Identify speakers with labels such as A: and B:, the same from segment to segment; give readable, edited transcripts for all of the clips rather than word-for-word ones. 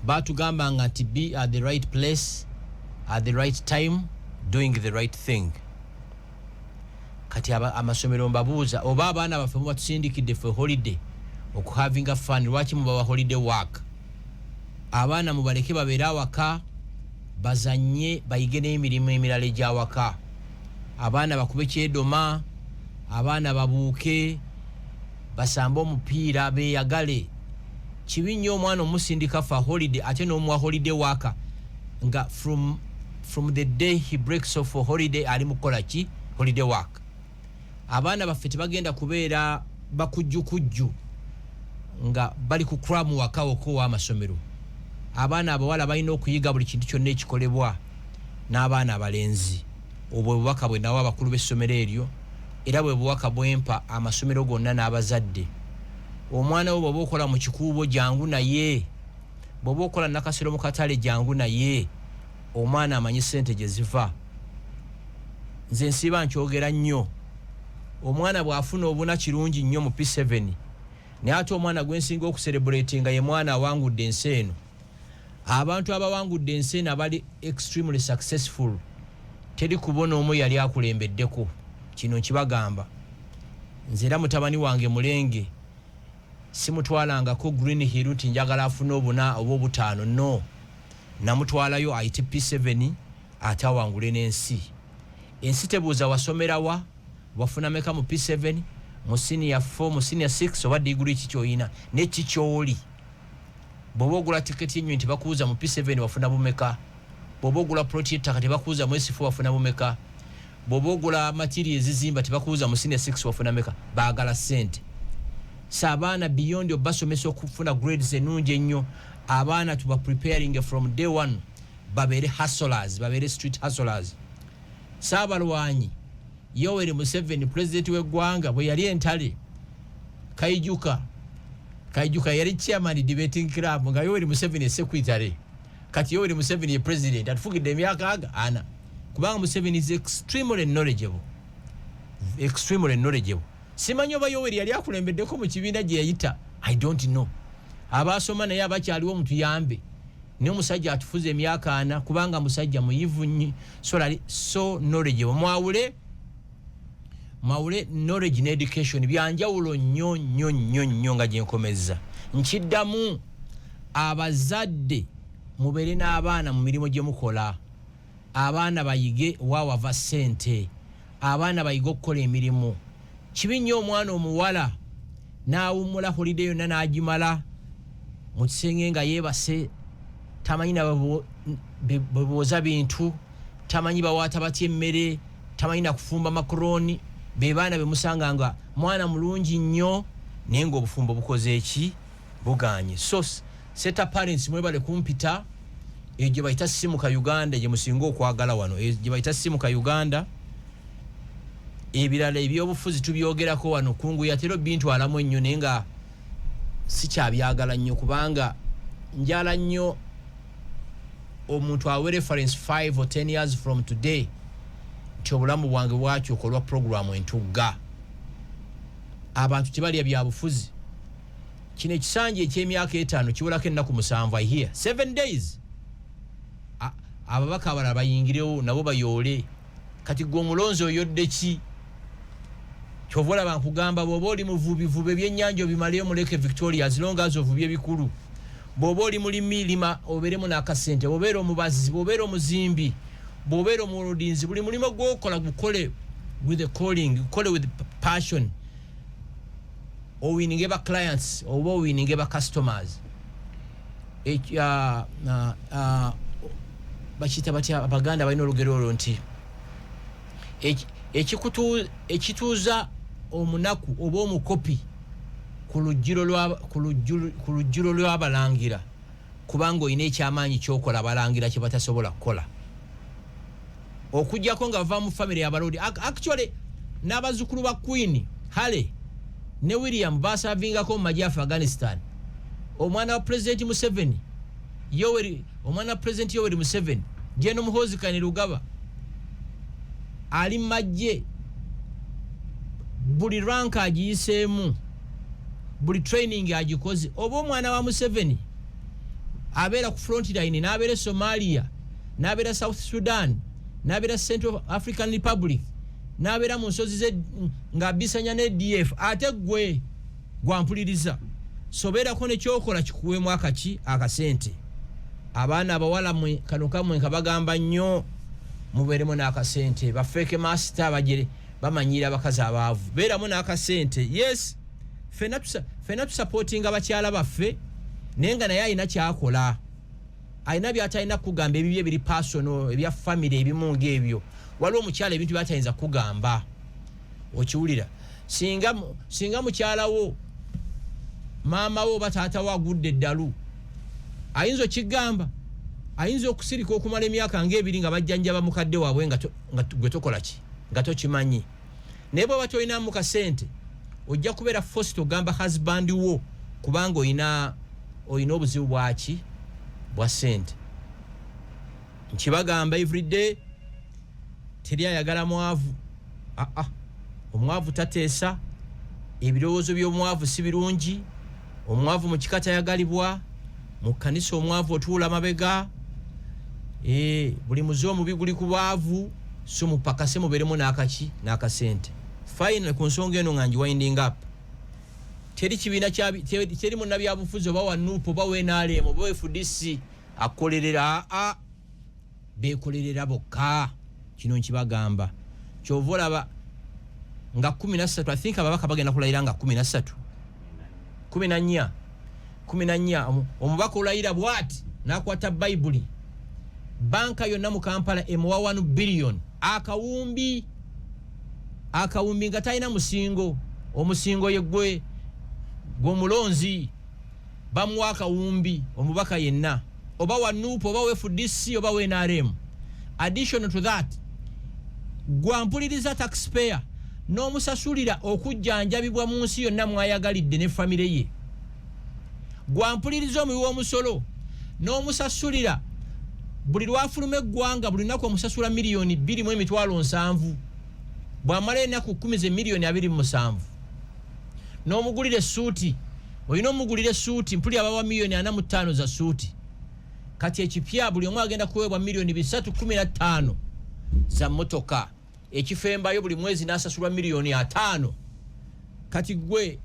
A: batugamba nga nti be at the right place at the right time doing the right thing. Kati amasomero mbabuuza oba abaana baffe mubatusindikidde ffe holiday okuhavinga fun, lwaki mubawa holiday work? Abaana mubaleke babeere awaka bazanye bayige n'emirimu emirala egy'awaka. Abaana bakube kyedoma, abaana babuuke, basambe omupiira, beeyagale. Kibi nnyo omwana omusindika fa holiday ate n'omuwa holiday work nga from the day he breaks off for holiday ali mukola ki holiday work. Abaana baffe tebagenda kubeera bakujjukujju nga bali ku kramu wakawo ko w'amasomero. Abaana abawala balina okuyiga buli kintu kyonna ekikolebwa n'abaana abalenzi. Obwo bubaka bwe nawo abakulu b'essomero eryo, era bwe bubaka bwempa amasomero gonna n'abazadde. Omwana wo bw'oba okola mu kikuubo jangu naye, bw'oba okola nakasero mu katale jangu naye, omwana amanyi ssente gye ziva. Nze nsiba nkyogera nnyo. Omwana bw'afuna obuna kirungi nnyo mu P7 naye ate omwana gwensinga okucelebratinga ye mwana awangudde ensi eno. Abantu abawangudde ensi eno abali extremely successful teri kubona omu yali akulembeddeko. Kino nkibagamba. Nze era mutabani wange Mulenge simutwalangako Green Hill nti njagala afune obuna obw'obutaano, no. Namutwalayo ayite P7 ate awangule n'ensi. Ensi tebuuza wasomera wa, wafuna meka mu P7, mu senior 4, mu senior 6 oba degree kikyoyina ne kikyoli. Bw'oba ogula tiketi ennyo nti bakuuza mu P7 wafuna bumeka. Bw'oba ogula ploti y'ettaka tebakuuza mu S4 wafuna bumeka. Bw'oba ogula materials ezizimba tebakuuza mu senior 6 wafuna meka. Baagala ssente. Abaana beyond obasomesa okufuna grades ennungi ennyo, abaana tuba preparing from day one babeere hustlers, babeere street hustlers. Saabalwanyi Yoweri Museveni president w'eggwanga bwe yali entale Kaijuka yali chairman debating club nga Yoweri Museveni secretary. Kati Yoweri Museveni ye president atufugidde emyaka aga ana, kubanga Museveni is extremely knowledgeable. Simanyi oba Yoweri yali akulembeddeko mu kibiina gye yayita, I don't know. Abasoma naye abakyaliwo mutuyambe. Ne omusajja atufuze emyaka ana kubanga musajja muyivu nnyo, so knowledgeable. Mwawule knowledge and education byanjawulo nnyo nga gyenkomeza. Nkiddamu abazadde mubeere n'abaana mu mirimu gye mukola. Abaana bayige wawava ssente, abaana bayige okukola emirimu. Kibi nnyo omwana omuwala n'awummula holiday yonna n'agimala mu kisenge nga yeebase, tamanyi na bebooza bintu, tamanyi bawaata batya emmere, tamanyi na kufumba makaroni. Be baana be musanga nga mwana mulungi nnyo naye ng'obufumbo bukoze eki buganye. So set up parents mwebale kumpita gye bayita Simuka Uganda, gye musinga okwagala wano, gye bayita Simuka Uganda. Ebirala ebyobufuzi tubyogerako wano kungu yatero bintu alamu ennyo naye nga sikyabyagala nnyo kubanga njala nnyo omuntu awe reference 5 or 10 years from today nti obulamu bwange bwakyokolwa programu entugga. Abantu tebalya byabufuzi. Kino ekisanja eky'emyaka 5 kiwulako ennaku 7 I hear 7 days. Ababaka abalala bayingirewo nabo bayoole. Kati gwe omulonzi oyodde ki? Kyovola bankugamba bw'oba oli muvubi ebyennyanja obimaleyo muleke Victoria as long as ovubye ebikulu. Bw'oba oli mulimi lima obeeremu n'akasente, bw'obeera omubazi, bw'obeera omuzimbi, bw'obeera omuludinzi, buli mulimu gw'okola gukole with the calling, gukole with passion. Owininge ba clients oba owininge ba customers. Bakiyita batya Abaganda balina olugero olwo nti ekituuza omunaku oba omukopi ku lujjulo lw'abalangira kubanga olina ekyamaanyi kyokola abalangira kye batasobola kukola. Okujjako nga va mu family y'abalodi. Actually n'abazzukulu ba Queen Hale ne William baasavingako mu magye Afghanistan. Omwana wa President Museveni omwana wa President Yoweri Museveni Jeno Muhoozi Kainerugaba ali magye, buli rank agiyiseemu, buli training agikoze. Oba omwana wa Museveni abeera ku front line n'abeera Somalia n'abeera South Sudan n'abeera Central African Republic n'abeera mu nsozi nga bisanya ne DF ate gwe gwampuliriza sobeerako ne kyokola kikuweemu akasente abaana abawala mwe kano kamwe nkabagamba nnyo mubeeremu n'akasente bafeeke master abagere bamanyira abakazi abaavu beeramu n'akasente yes fena tusupportinga abakyala baffe naye nga naye alina kyakola alina byatalina kugamba ebibye biri personal ebya family ebimu ng'ebyo waliwo omukyala ebintu byatayinza kugamba okiwulira singa mukyalawo maama wo bataata wo agudde eddalu ayinza okigamba ayinza okusirika okumala emyaka ng'ebiri nga bajjanjaba mukadde waabwe nga gwe tokola ki nga tokimanyi naye bw'oba tolinamu kasente ojja kubeera forced ogamba husband wo kubanga olina obuzibu bwaki bwa sente nkibagamba everyday teri ayagala mwavu omwavu tateesa ebirowoozo by'omwavu si birungi omwavu mu kika tayagalibwa mu kkanisa omwavu otuula mabega buli muze omubi guli ku bwavu so mupakase mubeeremu n'akasente final ku nsonga eno nga ngiwinding up teri kibiina teri munnabyabufuzi oba wanuupu oba WNRM oba FDC akolerera beekolerera bokka kino nkibagamba kyova olaba nga 13 I think ababaka bagenda kulayira nga 14 omubaka olayira bwati n'akwata bayibuli banka yonna mu Kampala emuwa 1 billion akawumbi nga talina musingo omusingo ye gw'omulonzi bamuwa akawumbi omubaka yenna oba wanuupu oba FDC oba WNRM additional to that gwampuliriza taxpayer n'omusasulira okujjanjabibwa mu nsi yonna mwayagalidde ne famire ye gwampuliriza omuwi w'omusolo n'omusasulira buli lwafuluma eggwanga buli lunaku omusasula miliyoni 2.7 bw'amala ennaku 10 miliyoni 2.7 n'omugulira essuuti olina omugulira essuuti mpuli abawa miliyoni 45 za ssuuti kati ekipya buli omu agenda kuweebwa miliyoni 315 za mmotoka ekifembayo buli mwezi n'asasulwa miliyoni 5 kati gwe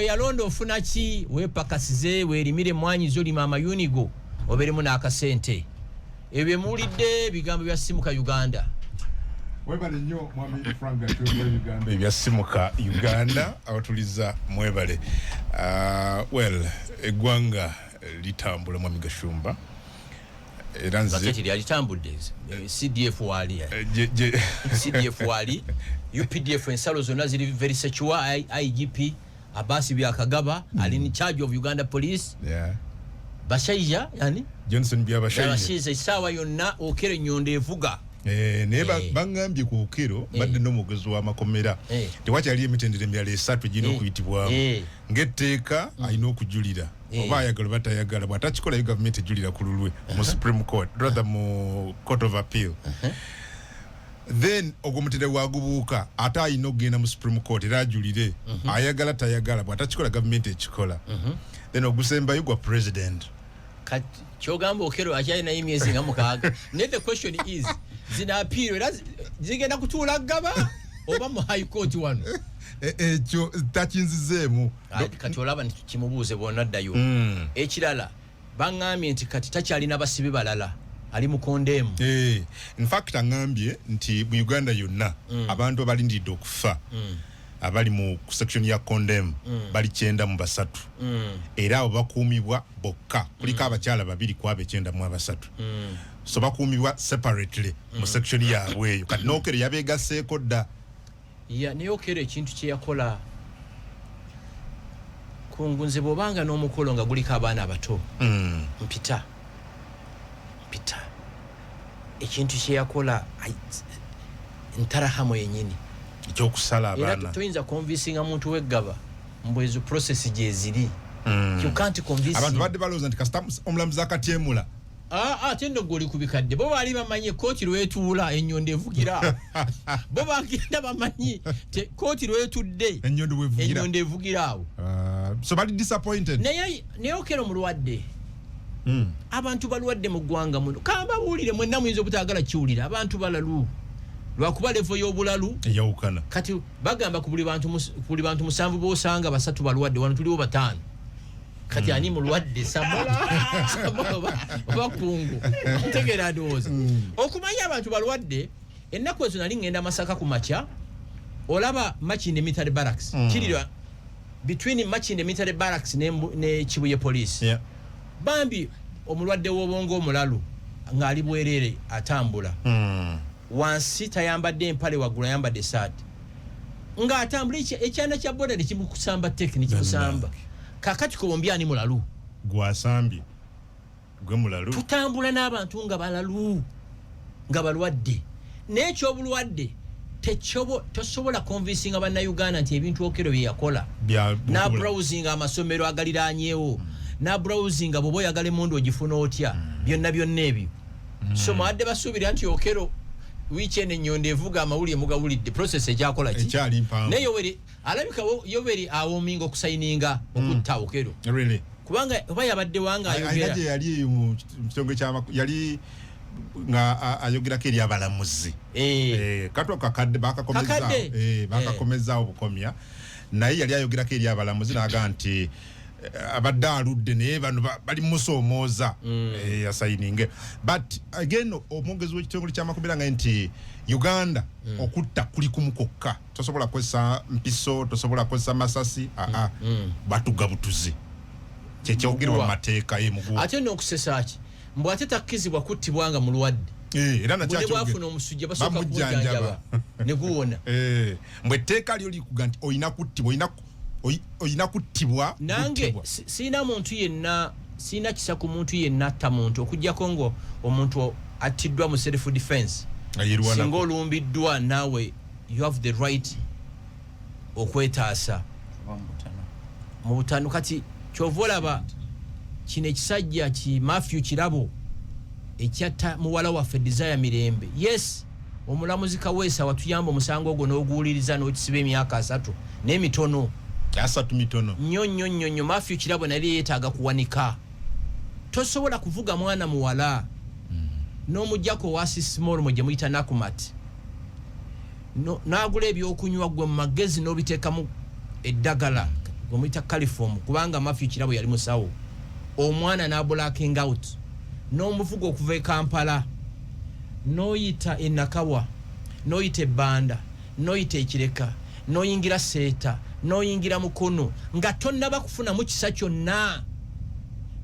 A: yalonda ofuna ki weepakasize weerimire emmwanyi zolima amayunigo obeeremu n'akasente ebyo muwulidde bigambo bya Simuka Uganda
B: mwebale nnyo mwami Frank Uganda ebya Simuka Uganda awatuliza mwebale eggwanga litambula mwami Gashumba era nze
A: baketi lyalitambudde CDF wali CDF wali UPDF ensalo zonna ziri very secure IGP Abasi Byakagaba ali in charge of Uganda Police bashaija yani
B: Johnson
A: byabashaija isawa yonna okere nnyonde evuga
B: naye bangambye ku okero badde n'omugezi w'amakomera tewakyali emitendera emirala 3 gina okuyitibwamu ng'etteeka alina okujulira oba ayagala batayagala bw'atakikola yo gavumenti ejulira ku lulwe mu Supreme Court rather mu Court of Appeal then ogwo mutendera wagubuuka ate alina okugenda mu Supreme Court era ajulire ayagala tayagala bw'atakikola gavumenti ekikola then ogusembayo gwa president
A: kati kyogamba okero akyalina emyezi nga 6 ne the question is zina appeal era zigenda kutuula gaba oba mu high court wano
B: ekyo takinzizeemu
A: kati olaba kimubuuze bwonna ddayo ekirala baŋŋambye nti kati takyalina basibe balala ali mu kondemu
B: in fact aŋŋambye nti mu Uganda yonna abantu abalindidde okufa abali mu section ya condemn bali 9 era abo bakuumibwa bokka kuliko abakyala 2 ku abo 9 so bakuumibwa separately mu section yaabwe eyo kati n'okere yabeegaseeko dda
A: naye okere ekintu kye yakola kungunze bw'obanga n'omukolo nga guliko abaana abato mpita ekintu kye yakola ntarahamu yennyini
B: ekyokusala abaana
A: era toyinza konvinsinga muntu weggaba mbwezo process gye ziri you can't convince
B: abantu badde balowooza nti kasita omulamuzi akatyemula
A: ate nno gwe oli ku bikadde bo baali bamanyi kooti lwetuula ennyonde evugira bo bagenda bamanyi kooti lwetudde
B: ennyonde
A: evugira awo
B: so bali disappointed
A: naye okero mulwadde abantu balwadde mu ggwanga muno kamba buulire mwenna muyinza obutaagala kiwulira abantu balalu lwakuba levo y'obulalu
B: eyawukana
A: kati bagamba ku buli bantu 7 bosanga 3 balwadde wano tuliwo 5 kati ani mulwadde samola bakungu tegera ndowooza okumanya abantu balwadde ennaku ezo nali ngenda Masaka ku makya olaba Makinde Military Barracks kirira between Makinde Military Barracks ne Kibuye Police bambi omulwadde w'obwongo omulalu ng'ali bwerere atambula wansi tayambadde empale waggulu ayambadde saati ng'atambula ekyana kya boda ne kimukusamba tekini kimusamba kakati kobombi ani mulalu
B: gwasambye gwe mulalu
A: tutambula n'abantu nga balalu nga balwadde n'ekyobulwadde tosobola convincing Bannayuganda nti ebintu Okello bye yakola na browsing amasomero agaliranyeewo na browsing bwoba oyagala emundu ogifuna otya byonna ebyo so mwadde basuubira nti Okello weekend ennyonde evuga amawulire mugawulidde process ekyakola ki naye Yoweri alabika Yoweri awominga okusayininga okutta Okello kubanga oba yabadde wanga ayogera
B: yali mu kitongo yali nga ayogerako eri abalamuzi katwa kakadde bakakomeza obukomya naye yali ayogerako eri abalamuzi naga nti abadde aludde naye bano bali musoomooza yasayininge but again omwogezi w'ekitongole ky'amakobera nga nti Uganda okutta kuli kumukokka tosobola kwesa mpiso tosobola kwesa masasi batugabutuzi kyekyogerwa mateeka mugu
A: ate n'okusesaki mbw ate takkizibwa kuttibwanga mulwadde
B: era
A: bwafuna omusujja basooka kumujjanjaba ne guwona
B: mbwe etteeka lyo likuga nti oyina kuttibwa oyina kuttibwa
A: nange siina muntu yenna siina kisa ku muntu yenna atta muntu okuggyako ngo omuntu attiddwa mu self defense singa olumbiddwa naawe you have the right okwetaasa mu butano kati kyova olaba kino ekisajja ki Matthew Kirabo ekyatta muwala waffe Desire Mirembe yes omulamuzi Kaweesa watuyamba omusango ogwo n'oguwuliriza n'okisiba emyaka 3 n'emitono
B: mitono
A: nnyo Matthew Kirabo nali yeetaaga kuwanika tosobola kuvuga mwana muwala n'omujjako wasi small mwe gye muyita Nakumat n'agula ebyokunywa gwe mu magezi n'obiteekamu eddagala gwe muyita Caliform kubanga Matthew Kirabo yali musawo omwana n'ablacking out n'omuvugo okuva e Kampala n'oyita Nakawa n'oyita Ebbanda n'oyita Ekireka n'oyingira Seeta n'oyingira Mukono nga tonnaba kufunamu kisa kyonna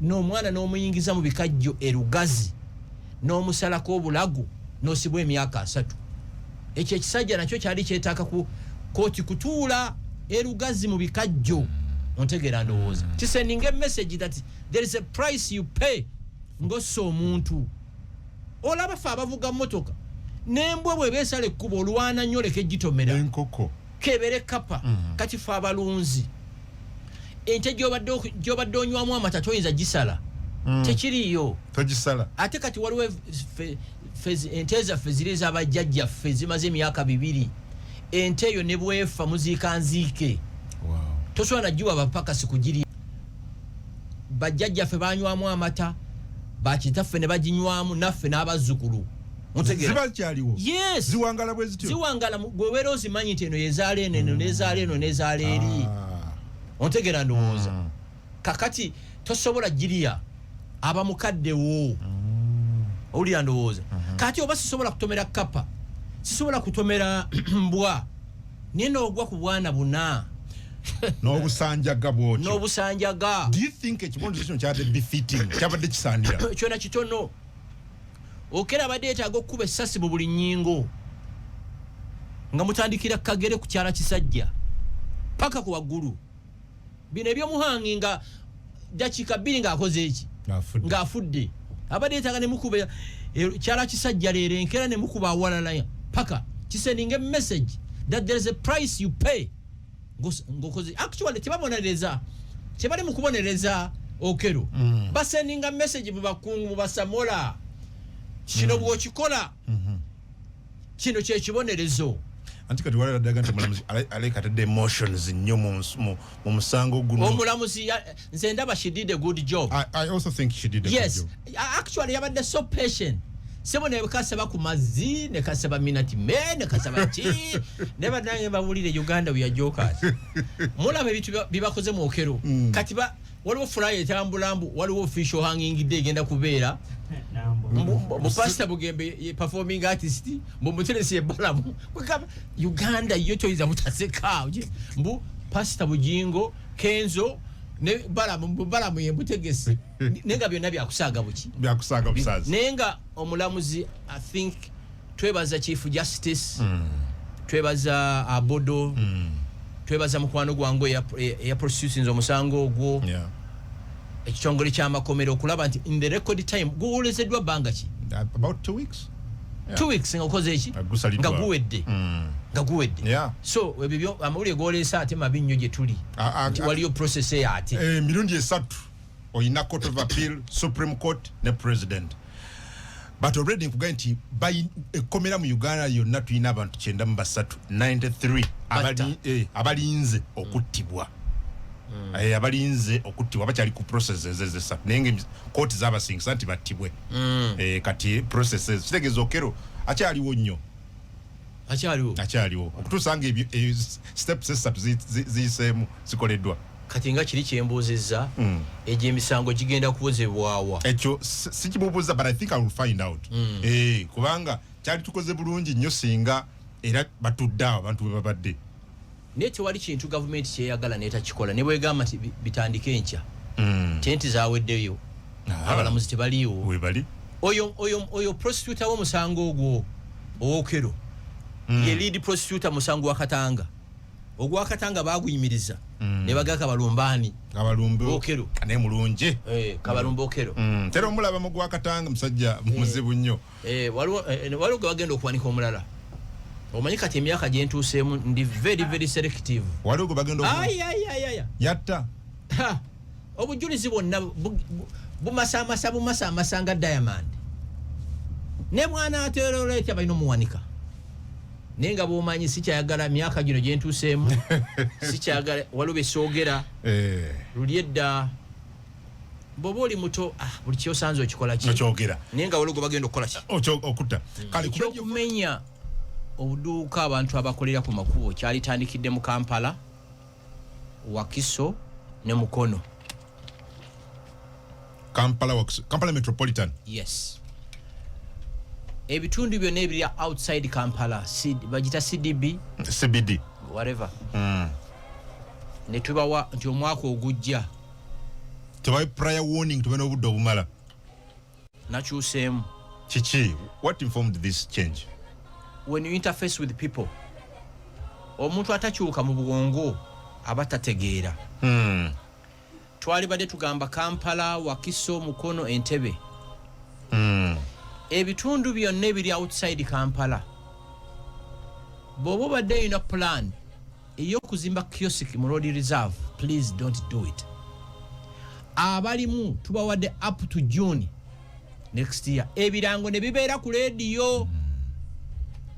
A: n'omwana n'omuyingiza mu bikajjo erugazi n'omusalako obulago n'osibwa emyaka 3 ekyo ekisajja nakyo kyali kyetaaka ku kooti kutuula erugazi mu bikajjo ontegeera ndowooza kisendinga message that there is a price you pay ngossa omuntu olaba fe abavuga motoka n'embwa bwe beesala ekkubo olwana nnyo leka egitomera
B: enkoko
A: kebere kapa kati fe abalunzi ente gyobadde onywamu amata toyinza gisala tekiriyo
B: togisala
A: ate kati waliwo ente zaffe ziri ez'abajjajjaffe zimaze emyaka 2 ente eyo ne bwefa muziika nziike tosobola nagiwa bapakasi kugiri bajjajjaffe banywamu amata bakitaffe ne baginywamu naffe n'abazzukulu
B: ziba kyaliwo
A: yes
B: ziwangala bwe zityo
A: ziwangala bwebera ozimanyi nti eno yezaala eno nezaala eno nezaala eri ontegeera ndowooza kakati tosobola giriya aba mukaddewo owulira ndowooza kati oba sisobola kutomera kapa sisobola kutomera mbwa naye n'ogwa ku bwana buna
B: n'obusanjaga bwotyo
A: n'obusanjaga
B: do you think ekibonerezo kino kyabadde befitting kyabadde kisaanira
A: kyona kitono Okello abadde yeetaaga okkuba essasi mu buli nnyingo nga mutandikira Kagere ku kyala Kisajja paka ku waggulu bino ebyomuhangi nga dakiika 2 ng'akoze eki ng'afudde abadde yeetaaga ne mukuba kyala Kisajja leero enkera ne mukuba awalala paka kisendinga message that there is a price you pay ngokoze actually tebabonereza tebali mu kubonereza Okello basendinga message mu bakungu mu basamola kino bw'okikola kino kye kibonerezo
B: antika tuwala daga nti mulamuzi alekatadde emotions nnyo mu musango guno.
A: Omulamuzi nze ndaba she did a good job.
B: I also think she did a good job.
A: Yes, actually yabadde so patient. Sebo ne kasaba ku mazzi ne kasaba minati ne kasaba chi ne badange bawulire Uganda we are jokers. Mulabe bitu bibakoze mu okero. Kati ba waliwo fly etambulambu waliwo official hanging day genda kubeera. Mu pastor Bugembe performing artist mu mutelesi ebalamu. Uganda yoto iza mutaseka. Mbu pastor Bujingo Kenzo ne balamu yembutegesi nenga byonna byakusaga busazi nenga omulamuzi I think twebaza chief justice twebaza abodo twebaza mukwano gwango ya prosecutions omusango ogwo ekitongole ky'amakomero okulaba nti in the record time guwolezedwa banga ki
B: about 2 weeks
A: 2 weeks ngakoze eki nga guwedde so ebyo amawulire golesa ate mabinyo gye tuli waliyo process ate
B: mirundi esatu oyina court of appeal supreme court ne president but already nkugaye nti ekomera mu Uganda yonna tuyina abantu 93 abalinze okuttibwa abalinze okuttibwa bakyali ku processes ezesatu naye court z'abasinga nti battibwe kati processes kitegeeza okero akyaliwo nnyo akyaliwo okutusanga ebyo steps esatu ziyiseemu zikoleddwa
A: kati nga kiri kyembuuzizza egyo emisango gigenda kuwozebwawa
B: ekyo sikimubuuza but I think I will find out kubanga kyali tukoze bulungi nnyo singa era batudde awo abantu bwe babadde
A: naye tewali kintu gavumenti kyeyagala neetakikola ne bwegamba nti bitandike enkya tenti zaweddeyo abalamuzi tebaliiwo
B: webali
A: oyo prosecutor w'omusango ogwo owokero ye lead prosecutor musango wa Katanga ogwa Katanga baguyimiriza ne bagaka balumbaani
B: abalumbe
A: okero
B: kane mulunje
A: kabalumbe okero
B: tero mulaba mu gwa Katanga musajja muzibu nnyo
A: waliwo bagenda okuwanika omulala omanyi kati emyaka gye ntuuseemu ndi very selective
B: waliwo bagenda yatta
A: obujulizi bwonna bumasa nga Diamond ne mwana ateeroleta balina omuwanika nenga bomanyi sikyayagala myaka gino gye ntuuseemu sikyayagala waliwo besoogera lulyedda bwoba oli muto buli kyosanze okikola ki
B: okyogera
A: nenga waliwo bagenda okukola ki
B: okutta kale
A: kumenya obuduuka abantu abakolera ku makubo kyalitandikidde mu Kampala Wakiso ne Mukono
B: Kampala Metropolitan
A: yes ebitundu byonna ebiri outside Kampala bagita CBD whatever ne tubawa nti omwaka ogujja
B: tebawe prior warning tubena obudde obumala
A: nakyuseemu
B: kiki what informed this change
A: when you interface with people omuntu atakyuka mu bwongo abatategeera twali badde tugamba Kampala Wakiso Mukono Entebbe ebitundu byonna ebiri outside Kampala bobo badde ina plan ey'okuzimba kiosk mu road reserve please don't do it abalimu tubawadde up to June next year ebirango ne bibeera ku radio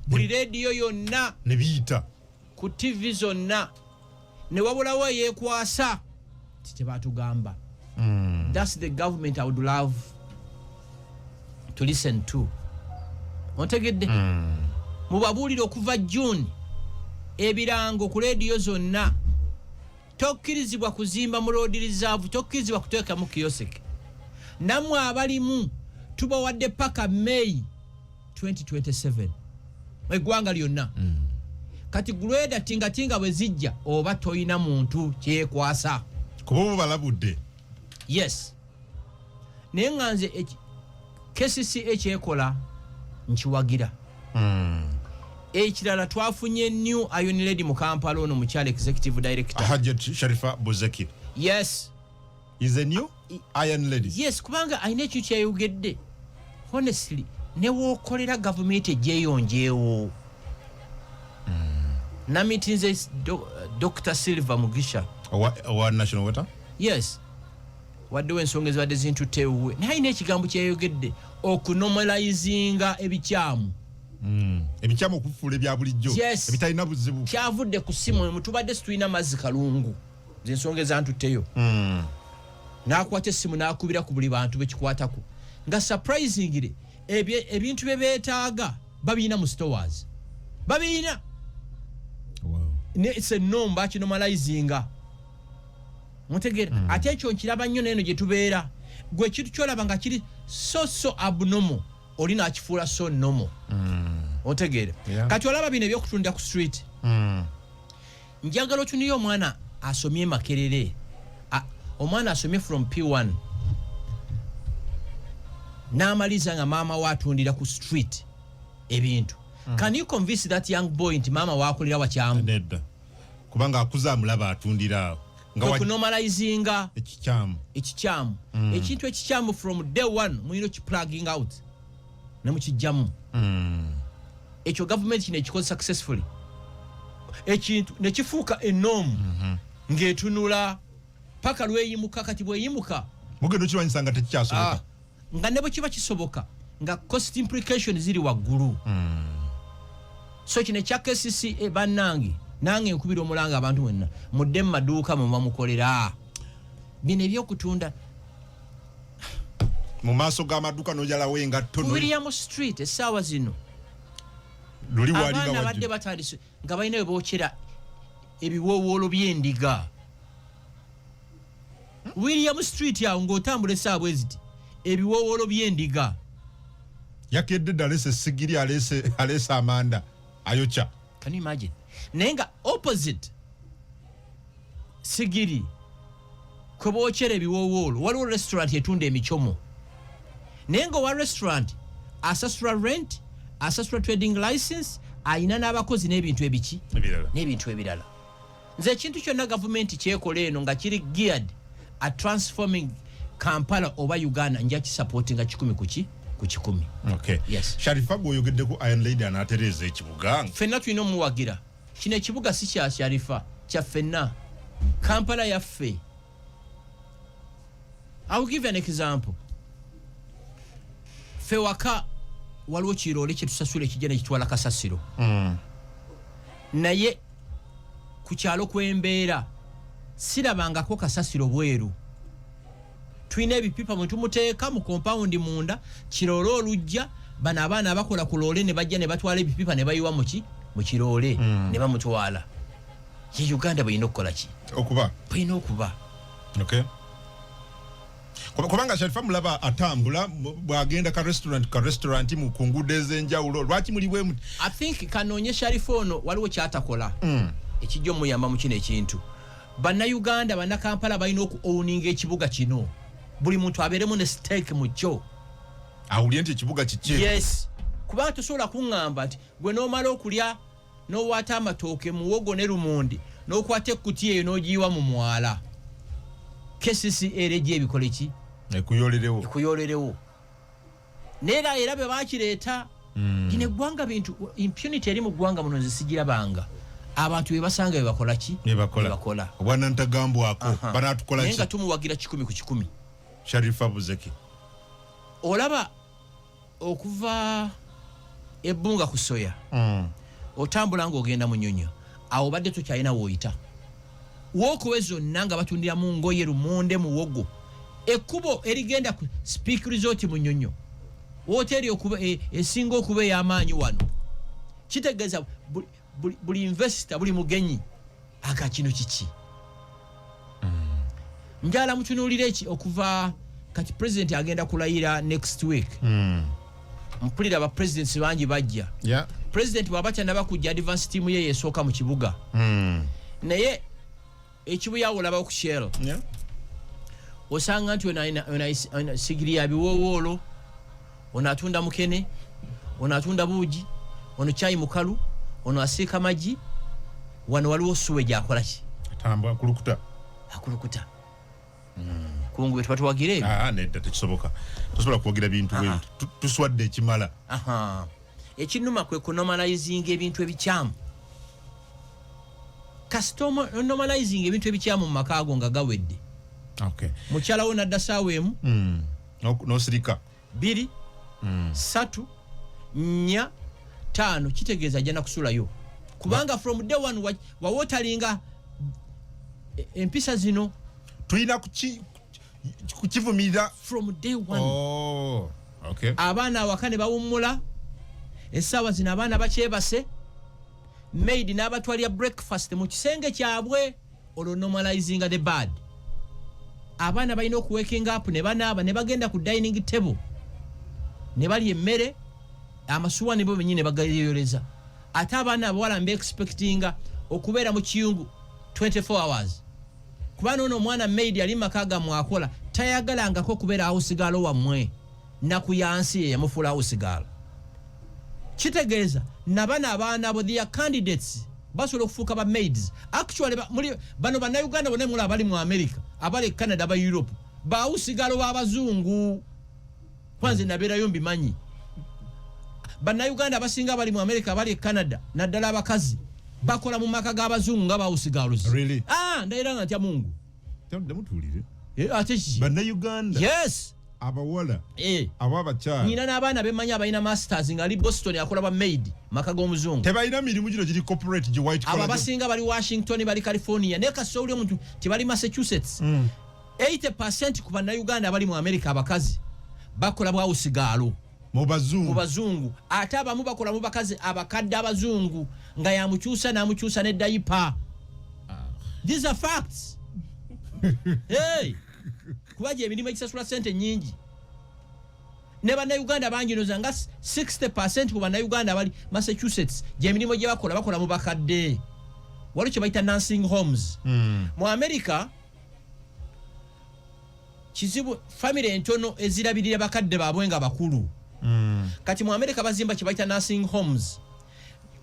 A: buli radio yonna
B: ne biyita
A: ku TV zonna ne wabulawo yeekwasa tebatugamba that's the government I would love to listen to ontegedde mubabuulire okuva June ebirango ku radio zonna tokkirizibwa kuzimba mu road reserve tokkirizibwa kuteeka mu kiosk namwe abalimu tubawadde paka May 2027 eggwanga lyonna kati greda tingatinga bwe zijja oba toyina muntu kyekwasa
B: kubo balabudde
A: yes naye nganze KCC ekyekola nkiwagira ekirala twafunye new Iron Lady mu Kampala ono mukyala executive director
B: Hajjat Sharifa Buzeki
A: yes
B: is a new Iron Lady
A: yes kubanga ayina ekintu kyayogedde honestly ne wookolera gavumenti egyeyonjeewo namitinze Dr. Silva Mugisha
B: wa National Water
A: yes waddewo ensonga ezibadde zintutteewe naye ayina ekigambo kyeyogedde okunomalizinga ebikyamu
B: ebikyama okufuula ebya bulijjo ebitalina buzibu
A: kyavudde ku simu mutubadde situina mazzi kalungu zensonga ezantutteyo n'akwata essimu n'akubira ku buli bantu bekikwatako nga surprisingly ebintu bye beetaaga babiina mu stores babiina it's a norm bakinomalaizinga mutegeera ate ekyo nkiraba nnyo n'eno gye tubeera gwe ekintu kyolaba nga kiri so abnormal oli n'akifuula so normal otegeera kati olaba bino ebyokutunda ku street njagala otuniyo omwana asomye Makerere omwana asomye from P1 n'amaliza nga maama watundira ku street ebintu can you convince that young boy nti maama wakolera wakyamu
B: nedda kubanga akuza amulaba atundira
A: nga kunomalizinga
B: ekikyamu
A: ekintu ekikyamu from day one muyino ki plugging out nemukijjamu ekyo government kino ekikoze successfully ekintu nekifuuka enorm ng'etunula paka lweyimuka kati bweyimuka
B: mugendo kiwanyisa nga tekikyasoboka
A: nga ne bwe kiba kisoboka nga cost implication ziri waggulu so kino ekya KCC bannange nange nkubira omulanga abantu mwenna mudde mu maduuka mwe bamukolera bino ebyokutunda
B: mu maaso g'amaduuka n'ojalawo engatto
A: William Street essaawa zino
B: luli wali nga
A: abaana badde batandise nga balina we bookera ebiwoowoolo by'endiga William Street awo ng'otambula essaawa bwe ziti ebiwoowoolo by'endiga
B: yakedde dda alese sigiri alese amanda ayokya
A: can you imagine naye nga opposite sigiri kwe bookera ebiwoowoolo waliwo restaurant etunda emicomo naye nga owa restaurant asasula rent asasula trading license ayina n'abakozi n'ebintu ebiki n'ebintu ebirala nze ekintu kyonna gavumenti kyekola eno nga kiri geared at transforming Kampala oba Uganda nja kisupportinga 10 ku 10
B: okay
A: yes
B: Sharifa bw'oyogedde ku Iron Lady anatereza ekibuga
A: ffenna tulina omuwagira kino ekibuga si kya Sharifa kya ffenna Kampala yaffe. I will give an example. Fewaka waliwo kirole kye tusasule kijene kitwala kasasiro. Naye ku kyalo kwembeera sirabangako kasasiro bweru. Twine ebipipa mwe tumuteeka mu compound munda kirole olujja bana abaana abakola ku lole ne bajja ne batwala ebipipa ne bayiwa mu kirole ne bamutwala. Ye Uganda bayina okukola ki?
B: Okuba.
A: Bayina okuba.
B: Okay. Kubanga Sharifa mulaba atambula bwagenda ka restaurant mu kungude ezenjawulo lwaki muli bwe
A: I think kanonye Sharifa ono waliwo kyatakola ekijjo muyamba mu kino ekintu banna Uganda banna Kampala balina oku owning ekibuga kino buli muntu aberemu ne stake mu kyo
B: awulye nti ekibuga kiki
A: yes kubanga tosobola kuŋŋamba nti gwe n'omala okulya n'owaata amatooke muwogo ne lumondi n'okwata ekkutiya eyo n'ogiyiwa mu mwala KCC ereje ebikole ki ekuyolerewo nera era be bakireeta kine gwanga bintu impunity eri mu gwanga muno zisigira banga abantu be basanga be bakola ki
B: bakola obwana ntagambwako banatukola ki
A: nenga tumuwagira 10 ku 10
B: Sharifa Buzeki
A: olaba okuva ebbunga ku soya otambula ng'ogenda mu nnyonyo awo badde tokyalina woyita wokuwezo nanga batundira mu ngoye lumonde muwogo ekkubo erigenda ku Speak Resort mu nnyonyo hoteli okuba esinga okuba ey'amaanyi wano kitegeeza buli investor buli mugenyi aka kino kiki njala mutunuulira eki okuva kati president agenda kulayira next week mpulira aba presidents bangi bajja president bw'abatya nabakujja advance team ye yesooka mu kibuga naye ekibuya olaba ku Shell osanga nti ona sigiri ya biwowoolo onatunda mukene onatunda buuji ono chai mukalu ono asiika maji wano waliwo suwe gyakola ki
B: atambwa
A: akulukuta kungu wetu batuwagire
B: nedda tekisoboka tosobola kuwagira bintu bwe tuswadde ekimala
A: ekinuma kwe kunormalizing ebintu ebikyamu customer normalizing ebintu ebikyamu mu makaago nga gawedde mukyala wo nadda saawa emu
B: n'osirika
A: 2 3 4 5 kitegeeza ajja nakusulayo kubanga from day one wawotalinga empisa zino
B: tulina kukivumirira
A: from day one.
B: Oh, okay.
A: Abaana awaka ne bawummula essaawa zino abaana bakyebase maid n'abatwalira breakfast mu kisenge kyabwe olwo normalizinga the bad. Abaana balina okuwaking up ne banaaba ne bagenda ku dining table ne balya emmere amasuwani bo bennyini bagayeyoleza ate abaana abawala mbe expectinga okubeera mu kiyungu 24 hours kubanga ono omwana maid ali makaga mwakola tayagalangako okubeera awusigalo wammwe naku yansi ye yamufuula awusigalo kitegeeza nabana abaana bo their candidates basobola okufuuka ba maids actually bano bannayuganda bonna mula abali mu America abali Canada ba Europe bawusigalo b'abazungu kwanze nabeerayo mbimanyi bannayuganda abasinga bali mu America abali Canada naddala abakazi bakola mu maka g'abazungu nga bawusigalozi.
B: Really?
A: Ndayira nga ntya Mungu
B: ndamutulire
A: ate ki
B: bannayuganda
A: yes
B: abawala ababakyala
A: nina n'abaana bemanya abalina masters nga ali Boston akola ba maid maka g'omuzungu
B: tebalina mirimu gino giri corporate gi white collar
A: aba basinga bali Washington bali California ne kasowuli omuntu tebali Massachusetts 80% ku bannayuganda abali mu America abakazi bakola bwawusigalo mu bazungu ate abamu bakola mu bakazi abakadde abazungu nga yamukyusa n'amukyusa ne dayipa. These are facts. Hey, kubaje emirimu ekisasula sente nyingi ne bannayuganda bangi noza nga 60% ku bannayuganda abali Massachusetts gye emirimu gye bakola mu bakadde waliwo kye bayita nursing homes. Mu America kizibu family entono ezirabirira bakadde baabwe nga bakulu. Kati mu America bazimba kye bayita nursing homes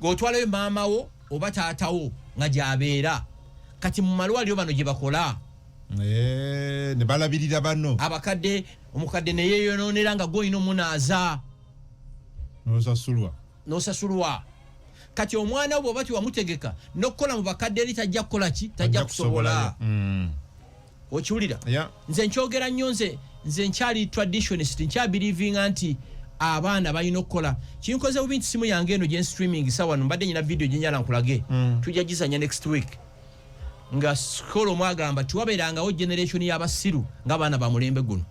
A: gotwalayo maama wo oba taatawo nga gyabeera kati mu malwaliro bano gye bakola
B: ne balabirira bano
A: abakadde omukadde ne yeeyonoonera nga gw'olina omunaaza n'osasulwa kati omwana wo bw'oba tiwamutegeka n'okukola mu bakadde eri tajja kukola ki tajja kusobola. Okiwulira? Nze nkyogera nnyo nze nkyali traditionist nkyabelievinga nti abaana balina okukola kinkoze bubi nti simu yange eno gye streaming sawa mbadde nyina video gye njala nkulage tujja gizanya next week nga skolo mwagamba tiwabeerangawo generation y'abasiru ng'abaana ba mulembe guno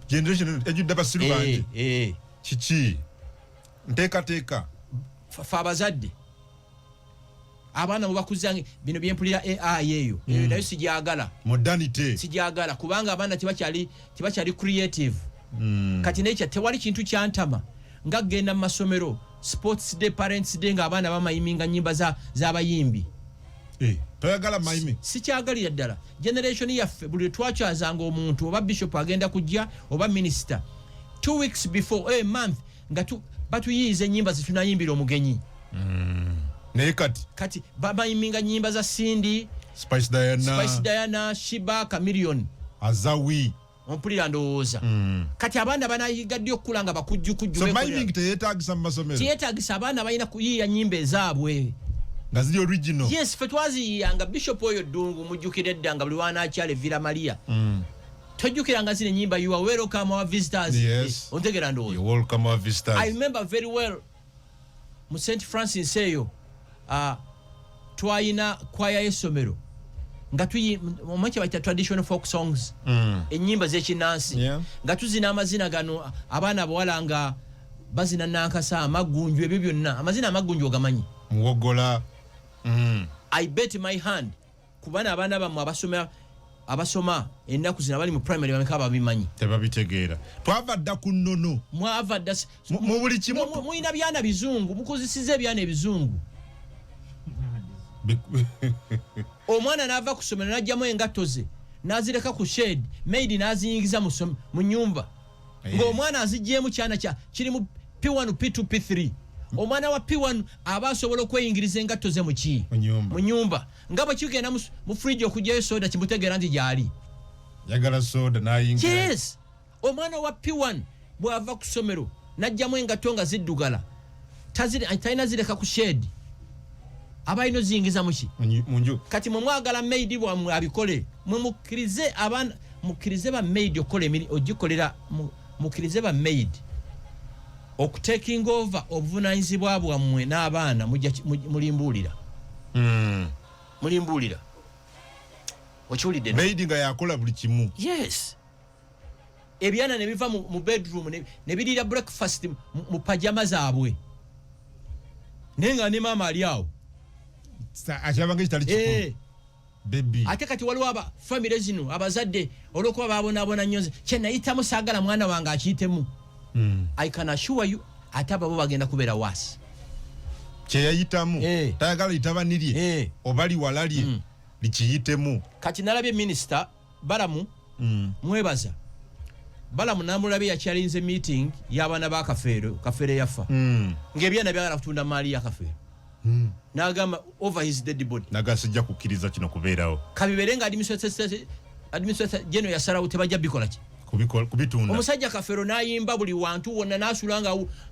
B: generation ejudde abasiru bangi kiki nteekateeka
A: fa abazadde abaana mubakuzange bino byempulira AI eyo nayo sijagala
B: modernity
A: sijagala kubanga abaana tibakyali creative. Kati nekya tewali kintu kyantama nga genda mu masomero sports day parents day nga abaana bamayiminga nyimba z'abayimbi
B: toyagala mayimi
A: sikyagalira ddala generation yaffe buli twakyazanga omuntu oba bishop agenda kujja oba minister 2 weeks before a month nga batuyiize nyimba zitunayimbira omugenyi.
B: Naye
A: kati bayiminga nyimba za Cindy,
B: Spice
A: Diana, Shiba, Chameleon,
B: Azawi
A: ompulira ndowooza. Kati abaana banayiga ddi okkulanga bakujjukujju.
B: So miming teyeetagisa mu masomero.
A: Teyeetagisa abaana balina kuyiiya nyimba ezaabwe.
B: Nga ziri original.
A: Yes, fe twaziyiyanga Bishop oyo Ddungu mujjukira edda nga buli wanaakyala Villa Maria. Tojjukiranga zino nyimba you are welcome our visitors.
B: Yes.
A: Ontegera ndowooza.
B: You welcome our visitors.
A: I remember very well mu St. Francis eyo twayina kwaya y'essomero nga omanyi bayita traditional folk songs ennyimba z'ekinnansi nga tuzina amazina gano abaana abawala nga bazina nankasa amaggunju ebyo byonna amazina amaggunju ogamanyi
B: muwogola.
A: I bet my hand kubana abaana bammwe abasoma ennaku zino abali mu primary bameka babimanyi
B: tebabitegeera. Twava dda ku nnono
A: mwava dda
B: mu buli kimu
A: muyina byana bizungu mukozesiza ebyana ebizungu. Omwana n'ava kusomera n'ajjamu engatto ze n'azireka ku shade maid n'aziyingiza mu nyumba ng'omwana aziggyemu kyana kiri mu P1 P2 P3 omwana wa P1 aba asobola okweyingiriza engatto ze mu nyumba nga bwe kigenda mu fridge okugyayo soda kimutegeera nti gyali
B: yagala soda n'ayingira.
A: Yes, omwana wa P1 bw'ava ku ssomero n'ajjamu engatto nga ziddugala talina zireka ku shade abayino ziyingiza muki
B: munju.
A: Kati mwagala maid bwamwe abikole mukirize ba maid okole ogikolera mukirize ba maid okutaking over obuvunanyizibwa bwammwe n'abaana mulimbuulira mulimbuulira okiwulidde
B: maid nga yakola buli kimu.
A: Yes, ebyana ne biva mu bedroom ne birira breakfast mu pajama zaabwe naye nga ne maama ali awo
B: akirabanga ekitali kikulu baby.
A: Ate kati waliwo aba family zino abazadde olwokuba babonaabona nnyo kye nayitamu saagala mwana wange akiyitemu. I can assure you ate ababo bagenda kubeera waasi
B: kye yayitamu tayagala litabani lye oba liwala lye likiyitemu.
A: Kati nalabye minisita Balamu mwebaza Balamu namulabye yakyalinze meeting y'abaana ba Kafeero yafa ng'ebyana byagala kutunda maali ya Kafeero n'agamba over his dead body
B: nagasijja kukkiriza kino kubeerawo
A: kabibere nga administrator general yasalawo tebajja bikola ki
B: kubitunda.
A: Omusajja Kafeero n'ayimba buli wantu wonna n'asula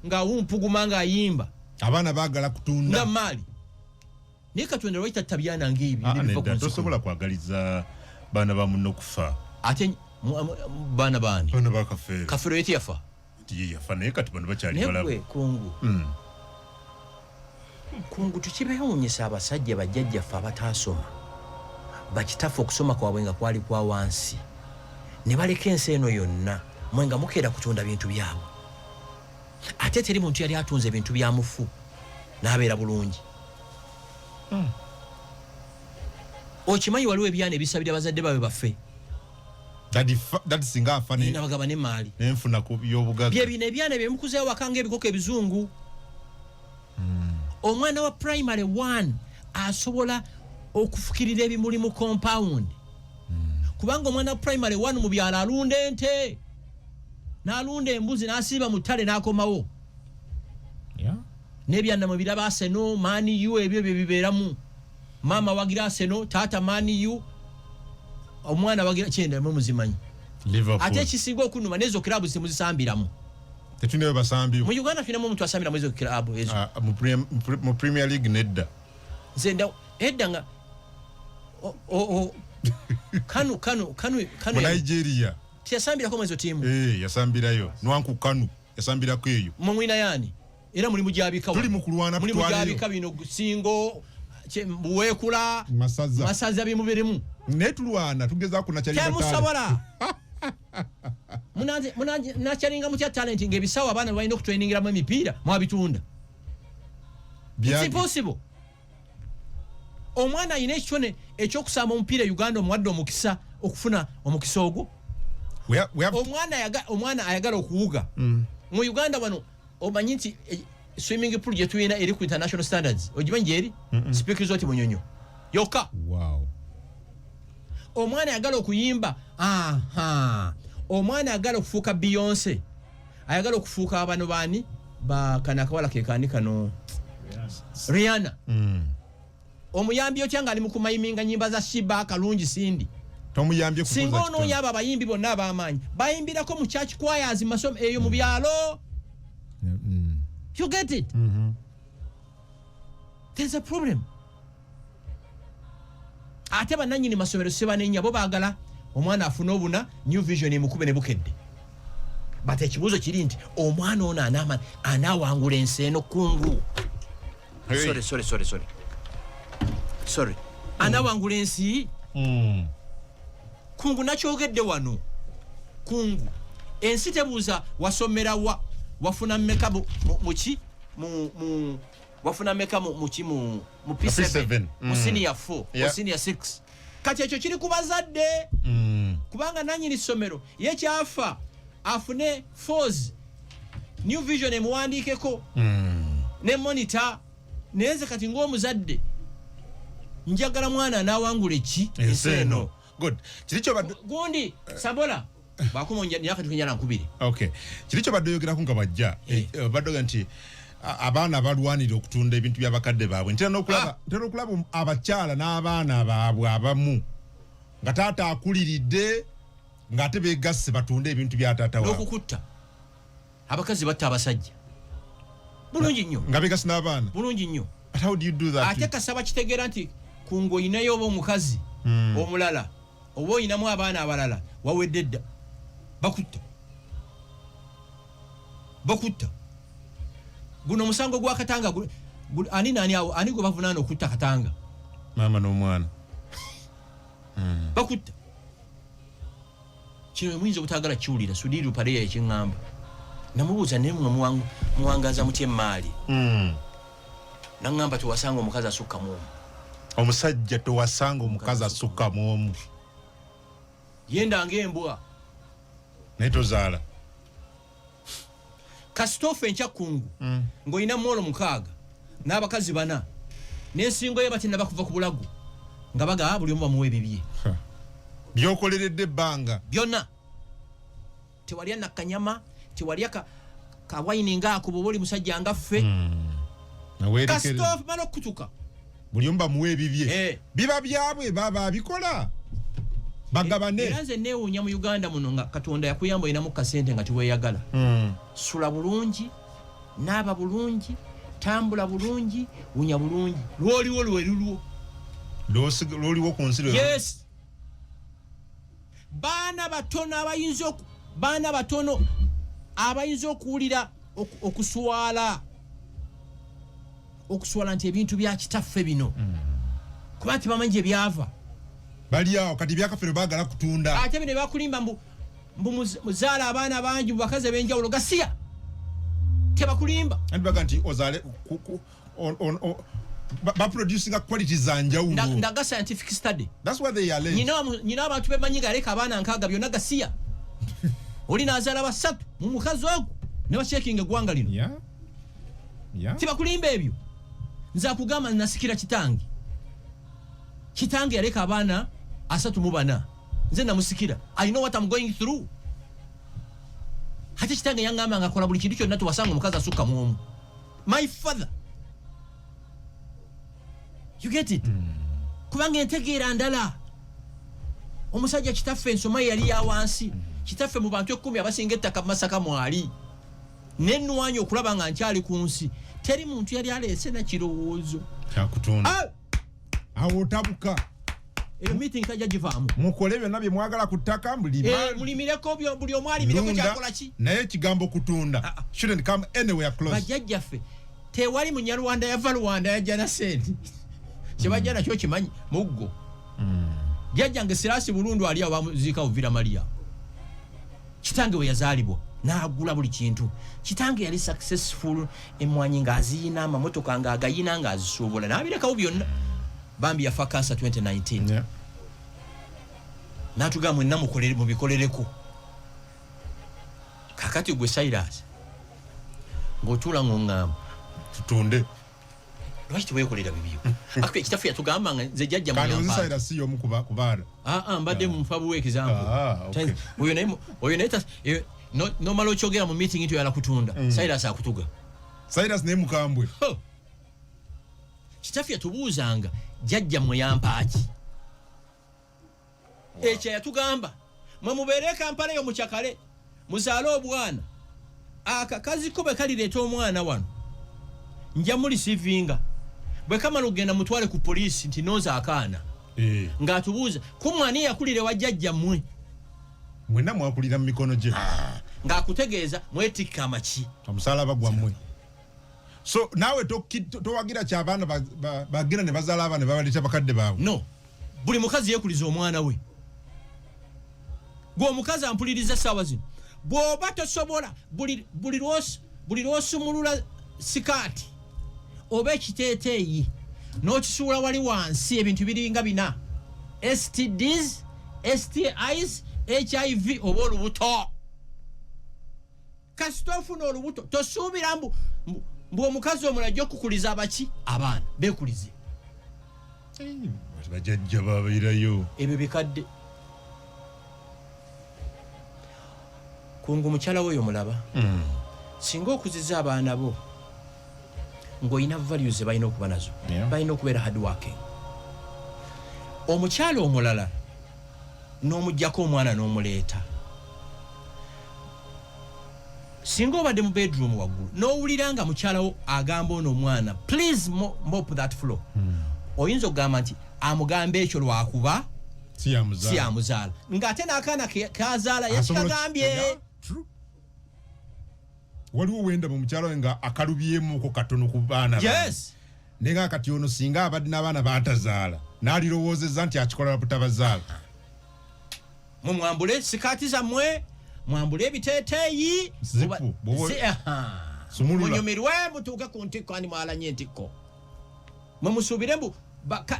A: nga wumpuguma ng'ayimba
B: abaana baagala kutunda
A: nga maali naye Katonda lwaki tabyana ng'ebyo
B: tosobola kwagaliza baana ba munno kufa
A: ate baana baani
B: baana ba Kafeero.
A: Kafeero yeti yafa
B: yafa naye kati bano bakyali balamu.
A: newe kungu tukibewuunyisa abasajja bajjajjaffe abataasoma bakitaffe okusoma kwabwe nga kwali kwa wansi ne baleka ensi eno yonna mwe nga mukeera kutunda bintu byabwe ate teri muntu yali atunze ebintu bya mufu n'abeera bulungi. Okimanyi waliwo ebyana ebisabira abazadde baabwe baffe
B: dadi singa afa
A: nabagaba ne maali
B: nenfuna ku by'obugagga
A: bye bino ebyana byemukuzeewo waka ng'ebikoko ebizungu. Omwana wa primary 1 asobola okufukirira ebimuli mu compound kubanga omwana wa primary 1 mu byalo alunda ente n'alunda embuzi n'asiiba mu ttale n'akomawo n'ebyana mu biraba Arsenal Man U ebyo bye bibeeramu maama wagira Arsenal taata Man U omwana wagira kyenda mu muzimanyi ate ekisinga okunuma n'ezo kilabu temuzisambiramu
B: tetunewe basambi
A: mu Uganda finamu omuntu asambira mu ezo kilabu ezo
B: mu Premier League nedda
A: nzenda edda nga kanu
B: mu Nigeria
A: tiyasambirako mu ezo tiimu
B: yasambirayo nwanku Kanu yasambirako eyo
A: mu mwina yaani era mulimu gyabika
B: tuli mu kulwana
A: mulimu gyabika bino singo buweekula masaza bimubirimu
B: netulwana tugezaako
A: nakyamusobola nakyalinga mutya talenti ng'ebisawo abaana balina okutrainingiramu emipiira mwabitunda. It's impossible. Omwana ayina ekitone ekyokusamba omupiira Uganda omuwadde omukisa okufuna omukisa ogwo. Omwana ayagala okuwuga mu Uganda wano omanyi nti swimming pool gye tuyina eri ku international standards ogimanyi gyeri Speak Resort Munyonyo yokka. Omwana ayagala okuyimba omwana ayagala okufuuka Beyonce ayagala okufuuka abano baani bakanakawala kekani kano Rihanna omuyambi otya nga ali mu kumayiminga nyimba za Shiba kalungi Sindi
B: tomuyambye
A: kufuza singo ono yaba abayimbi bonna ab'amaanyi bayimbirako mu church choirs masomo eyo mu byalo. You get it? There's a problem. Ate bannannyini masomero sebanenya bo baagala omwana afuna obuna New Vision emukube ne bukedde. Bate ekibuuzo kiri nti omwana ono anaawangula ensi eno kungu. Sorry. Anaawangula ensi kungu nakyogedde wano. Kungu ensi tebuuza wasomera wafuna mmeka muki wafuna mmeka muki mu P7 mu senior 4 mu senior 6 kati ekyo kiri kubazadde kubanga nanyini somero ye kyafa afune force New Vision emuwandiikeko ne monitor neze kati ng'omuzadde njagala mwana n'awangula eki enseno
B: good kiricho
A: gundi sabola bakumonja nyaka tukinyala nkubiri.
B: Okay kiricho baddoyogera kunga bajja baddoga nti abaana balwanira okutunda ebintu by'abakadde baabwe ntera n'okulaba abakyala n'abaana baabwe abamu nga taata akuliridde ng'ate beegasse batunda ebintu bya taata waabwe
A: n'okukutta abakazi batta abasajja bulungi nnyo
B: nga beegasse n'abaana
A: bulungi nnyo.
B: How do you do that?
A: Ate kasaba kitegeera nti kungo inayo oba omukazi omulala oba oyinamu abaana abalala wawedde dda bakutta guno musango gwa Katanga ani go bavunana okutta Katanga
B: mama n'omwana
A: bakutta kino mwinzo butagala kiwulira sudiru pale ekingamba namubuuza nemwe muwangaza mutye mali nangamba tuwasanga omukazi asukka mu
B: omusajja towasanga omukazi asukka mu
A: yenda ngembwa
B: netozaala
A: kasitofe enchakungu ngoina molo mukaga n'abakazi bana n'ensingo ye batina bakuva ku bulago nga baga buli omu bamuwe bibye
B: byokoleredde banga
A: byonna tewali na kanyama tewali ka wine nga akuboboli musajja ngaffe kasitofe bano kutuka
B: buli omu bamuwe bibye biba byabwe baba bikola bagabane
A: eranze neewuunya mu Uganda muno nga Katonda yakuyamba ina mu kasente nga tiweyagala sula bulungi naaba bulungi tambula bulungi wunya bulungi lwoliwo lwelulwo
B: lwoliwo ku nsi
A: yes baana batono abayinza okuwulira okuswala nti ebintu bya kitaffe bino kuba nti bamanyi gye byava
B: bali awo kati byakaffe baagala kutunda
A: ate bino bakulimba mbu muzaala abaana bangi mu bakazi b'enjawulo gasiya tebakulimba
B: andi baga nti ozaale baproducinga quality za njawulo
A: ndaga scientific study
B: that's what they are
A: nyina abantu bemanyi galeka abaana nkaaga byonna gasiya oli nazaala basatu mu mukazi ogwo ne bashekinga eggwanga lino tebakulimba ebyo nze akugamba nasikira kitange yaleka abaana 34 nze namusikira I know what I'm going through hati kitange yangamba nga kola buli kintu kyonna tuwasanga omukazi asukka mu omu my father you get it kubanga entegeera ndala omusajja kitaffe ensoma yali ya wansi kitaffe mu bantu 10 abasinga ettaka Masaka mwali nenwanyi okulaba nga nkyali ku nsi teri muntu yali aleese na kirowoozo
B: kyakutunda awo otabuka
A: eyo meeting tajja givaamu
B: mukole byonna bye mwagala ku ttaka
A: mulimireko buli omu alimireko kyakola ki
B: naye ekigambo kutunda shouldn't come anywhere close
A: bajjajjaffe tewali munyarwanda yava Rwanda yajja na sente kyebajja nakyo kimanyi muggo jjajjange Sirasi Bulundu ali awo bamuziika Uvira Maria kitange we yazaalibwa n'agula buli kintu kitange yali successful emwanyi ng'aziyina amamotoka ng'agayina ng'azisuubula n'abirekawo byonna bambi yafa kansa 2019 n'atugamba mwenna mubikolereko kakati gwe Cyrus ng'otuula ng'oŋŋamba
B: tutunde
A: lwaki teweekolera bibyo akwe ekitaffe yatugamba nga nze jjajja
B: Cyrus si y'omu ku baana
A: mbadde munfa buwe example oyo naye nomala okyogera mu meeting nti oyala kutunda Cyrus akutuga
B: Cyrus naye mukambwe
A: kitaffe yatubuuzanga jjajja mmwe yampaaki ekyo yatugamba mwe mubeere Kampala eyo mukyakale muzaale obwana akakaziko bwe kalireeta omwana wano nja mulisiivinga bwe kamala okugenda mutwale ku poliisi nti nooza akaana ng'atubuuza kumwani yakulira wa jjajja mmwe
B: mwenna mwakulira mu mikono gye
A: ng'akutegeeza mwetikka amaki
B: omusalaba gwammwe so naawe towagira kyabaana bagenda ne bazaala abaana babaleeta bakadde baabwe
A: no buli mukazi yeekuliza omwana we gwe omukazi ampuliriza essaawa zino bw'oba tosobola buli lw'osumulula sikaati oba ekiteeteeyi n'okisuula wali wansi ebintu biringa bina STDs STIs HIV oba olubuto kasita ofuna olubuto tosuubira mbu omukazi omulala ajja okukuliza abaki abaana beekulize
B: bajjajja babeerayo
A: ebyo bikadde kungu mukyala we oyo mulaba singa okuziza abaana bo ng'olina values balina okuba nazo balina okubeera hard working omukyala omulala n'omuggyako omwana n'omuleeta singa obadde mu bedroom waggulu n'owulira nga mukyalawo agamba ono omwana please mop that floor oyinza okugamba nti amugamba ekyo lwakuba si yamuzaala ng'ate n'akaana kazaala yakigambye
B: waliwo wenda mu mukyalo nga akalubyemu ko katono ku baana
A: yes
B: nenga kati ono singa abadde n'abaana batazaala n'alirowoozezza nti akikola butabazaala
A: mwambule sikati zammwe mwambule ebiteeteeyi munyumirwe mutuuke ku ntikko ani mwalanye entikko mwemusuubire mbu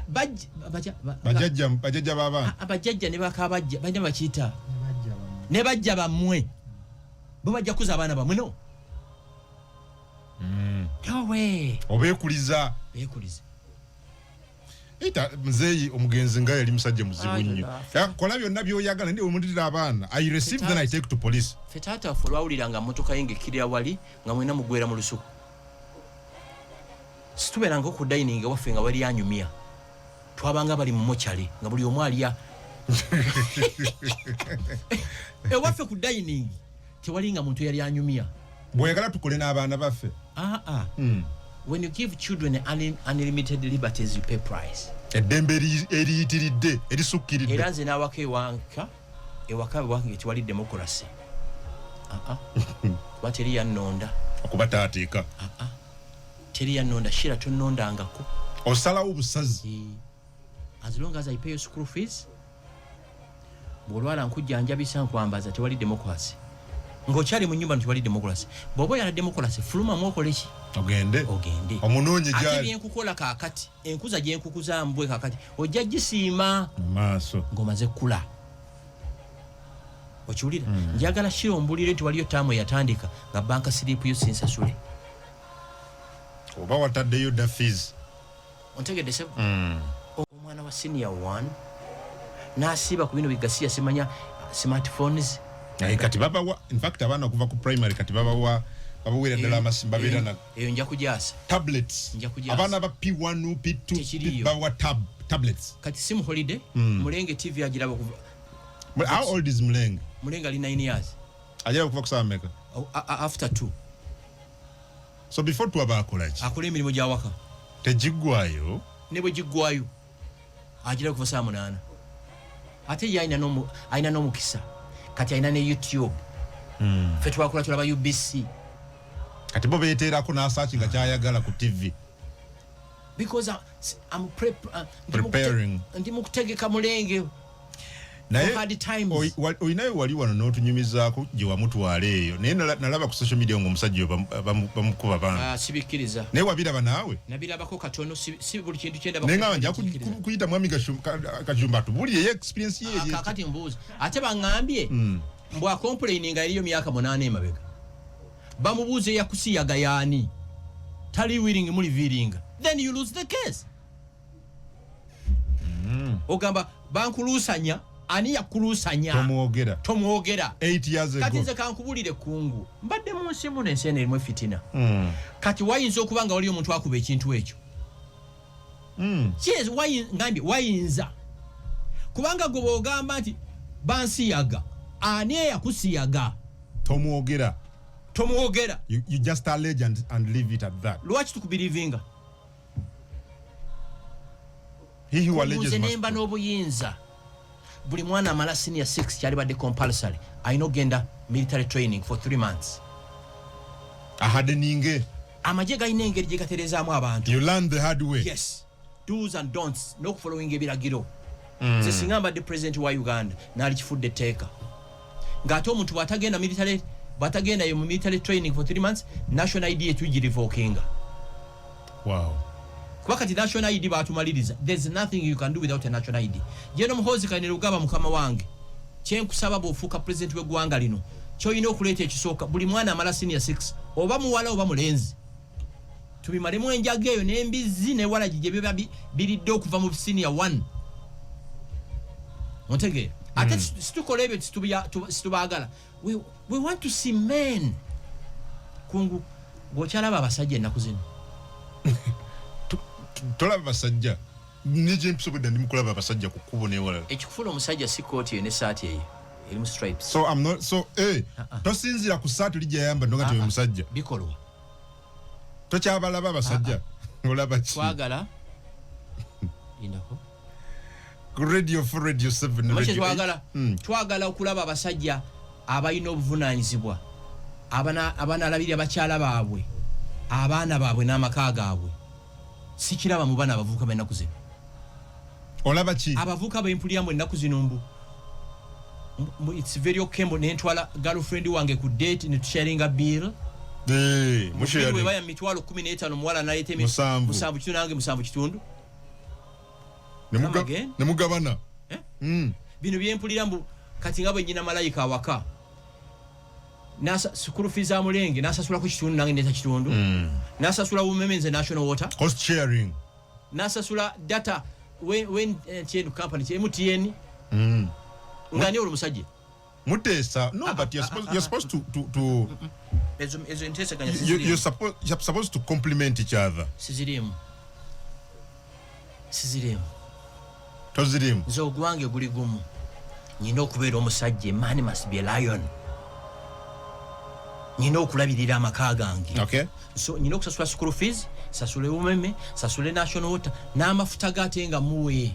B: bajajja b'abaana
A: abajajja ne bakabajja bajja bakiyita ne bajja bammwe bo bajja kuza abaana bamwe no yowe
B: obeekuliza Eta mzeyi omugenzi nga yali musajja muzibu nnyo. Kola byonna byoyagala ndi omudira abaana. I receive then I take to police.
A: Fetata fulawuliranga motoka yinge kiri awali nga mwena mugwera mu lusuku. Situberanga ku dining waffe nga wali anyumia. Twabanga bali mu mochali nga buli omwaliya. Waffe ku dining tewalinga muntu yali anyumia.
B: Boyagala tukole n'abaana baffe.
A: When you give children unlimited liberties, you pay price.
B: Eddembe eriyitiridde erisukkiridde.
A: Era nze n'awaka ewaka wange tewali democracy. Kuba teri yannonda.
B: Okuba taateeka.
A: Teri yannonda, shira tonnondangako.
B: Osalawo obusazi.
A: As long as I pay your school fees, bw'olwala nkujjanjabisa nkwambaza tewali democracy. Ngokyali mu nnyumba tewali democracy. Bw'oba oyala democracy, fuluma mwokole ki?
B: Ogende. Omunoonye gyali.
A: Ate byenkukola kaakati, enkuza gye nkukuza mbwe kaakati, ojja gisiima
B: maaso
A: ng'omaze kkula. Okiwulira? Njagala shira ombulire nti waliyo ttaamu eyatandika nga banka siriipu yo sinsasule.
B: Oba wataddeyo da fees.
A: Ontegedde sebo? Omwana wa senior 1 n'asiiba ku bino bigasiya simanya smartphones.
B: Kati babawa, in fact abaana okuva ku primary kati babawa babawera ddala amasimba beera na
A: eyo nja kujaasa
B: tablets. Abaana ba P1 P2 babawa tablets.
A: Kati simu holiday Mulenge TV agiraba kuva.
B: How old is Mulenge?
A: Mulenge ali 9 years.
B: Agiraba kuva kusaba meka?
A: After 2.
B: So before tuaba akola ki?
A: Akola emirimu gya waka.
B: Tegiggwayo.
A: Ne bwe giggwayo agiraba kuva saa 8. Ate ye ayina n'omukisa. Kati ayina ne YouTube. Ffe twakola tulaba UBC.
B: Kati bo beeteerako n'asaaki nga kyayagala ku TV.
A: Because I'm
B: preparing.
A: Ndi mu kutegeka Mulenge.
B: Naye oyinayo wali wano n'otunyumizaako gye wamutwala eyo. Naye nalaba ku social media ng'omusajja bamukuba baana.
A: Sibikkiriza.
B: Naye wabiraba naawe?
A: Nabirabako katono, si buli kintu kyendaba.
B: Naye nga nja kuyita mwami Kajumba tubuli ye experience ye.
A: Kakati mbuuza. Ate baŋŋambye mbw acomplaining nga eriyo myaka 8 emabega. Bamubuuze yakusiyaga yaani. Tali willing muli viringa. Then you lose the case. Ogamba bankulusanya. Ani yakulusanya? Tomwogera.
B: 8 years ago.
A: Kati nze kankubulire kungu. Mbadde mu nsi muno ensi eno erimu fitina. Kati wayinza okuba nga wali omuntu akuba ekintu ekyo. Yes, wayinza. Kubanga gwe bw'ogamba nti bansiyaga. Ani eyakusiyaga?
B: Tomwogera.
A: You
B: just allege and leave it at that.
A: Lwaki tukubirivinga?
B: He who alleges must.
A: Nemba n'obuyinza. Buli mwana amala senior 6 kyali badde compulsory. Ayina ogenda military training for 3 months.
B: Ahade ninge.
A: Amaje galina engeri gye gaterezaamu abantu.
B: You learn the hard way.
A: Yes. Do's and don'ts. No following ebiragiro. Ze singa mbadde president wa Uganda n'ali kifudde etteeka. Ng'ate omuntu bw'atagenda yo mu military training for 3 months, national ID etugirivokinga.
B: Wow.
A: Kuba kati national ID batumaliriza. There's nothing you can do without a national ID. Jeno Muhoozi Kainerugaba mukama wange. Kyenkusaba bw'ofuuka president w'eggwanga lino. Ky'olina okuleeta ekisooka buli mwana amala senior 6 oba muwala oba mulenzi. Tubimalemu enjaga eyo n'embizzi n'ewalagi gye biba biridde okuva mu senior 1. Ontegeera? Ate situkola ebyo situbaagala. We want to see men. Kungu gwokyalaba abasajja ennaku zino.
B: Tolaba basajja. Nije mpisobodde ndi mukulaba abasajja ku kkubo n'ewalala.
A: Ekikufuna omusajja si kooti eyo n'essaati eyo erimu stripes.
B: So I'm not tosinzira ku ssaati oli gy'ayamba nga tewe musajja.
A: Bikolwa.
B: Tokyabalaba abasajja. Olaba ki?
A: Twagala. Indako.
B: Radio 4 Radio 7
A: twagala okulaba abasajja abalina obuvunaanyizibwa abana alabirira bakyala baabwe abaana baabwe n'amaka gaabwe sikiraba mu bana abavubuka b'ennaku zino.
B: Olaba ki?
A: Abavubuka b'empulira mu ennaku zino it's very okay mbo nentwala girlfriend wange ku date ne tusharinga bill.
B: Musheri.
A: Wewe baya mitwalo 15 muwala nalete musanvu kitundu nange musanvu kitundu.
B: Ne mugabana.
A: Bino byempulira mbu kati ngabo nyina malayika awaka. Nasa school fees amulenge nasasula ku kitundu nange ndeta kitundu. Nasasula Women's National Water.
B: Cost sharing.
A: Nasasula data when TN company MTN. Ngani olo musajja?
B: Mutesa. No, but you're supposed to you're supposed to complement each other.
A: Sizirimu.
B: Tozirimu.
A: Zo gwange guli gumu. Nyina okubeera omusajja, man must be a lion. Nyina okulabirira amaka gange.
B: Okay.
A: So nyina okusasula school fees, sasule umeme, sasule national water, n'amafuta gatenga muwe.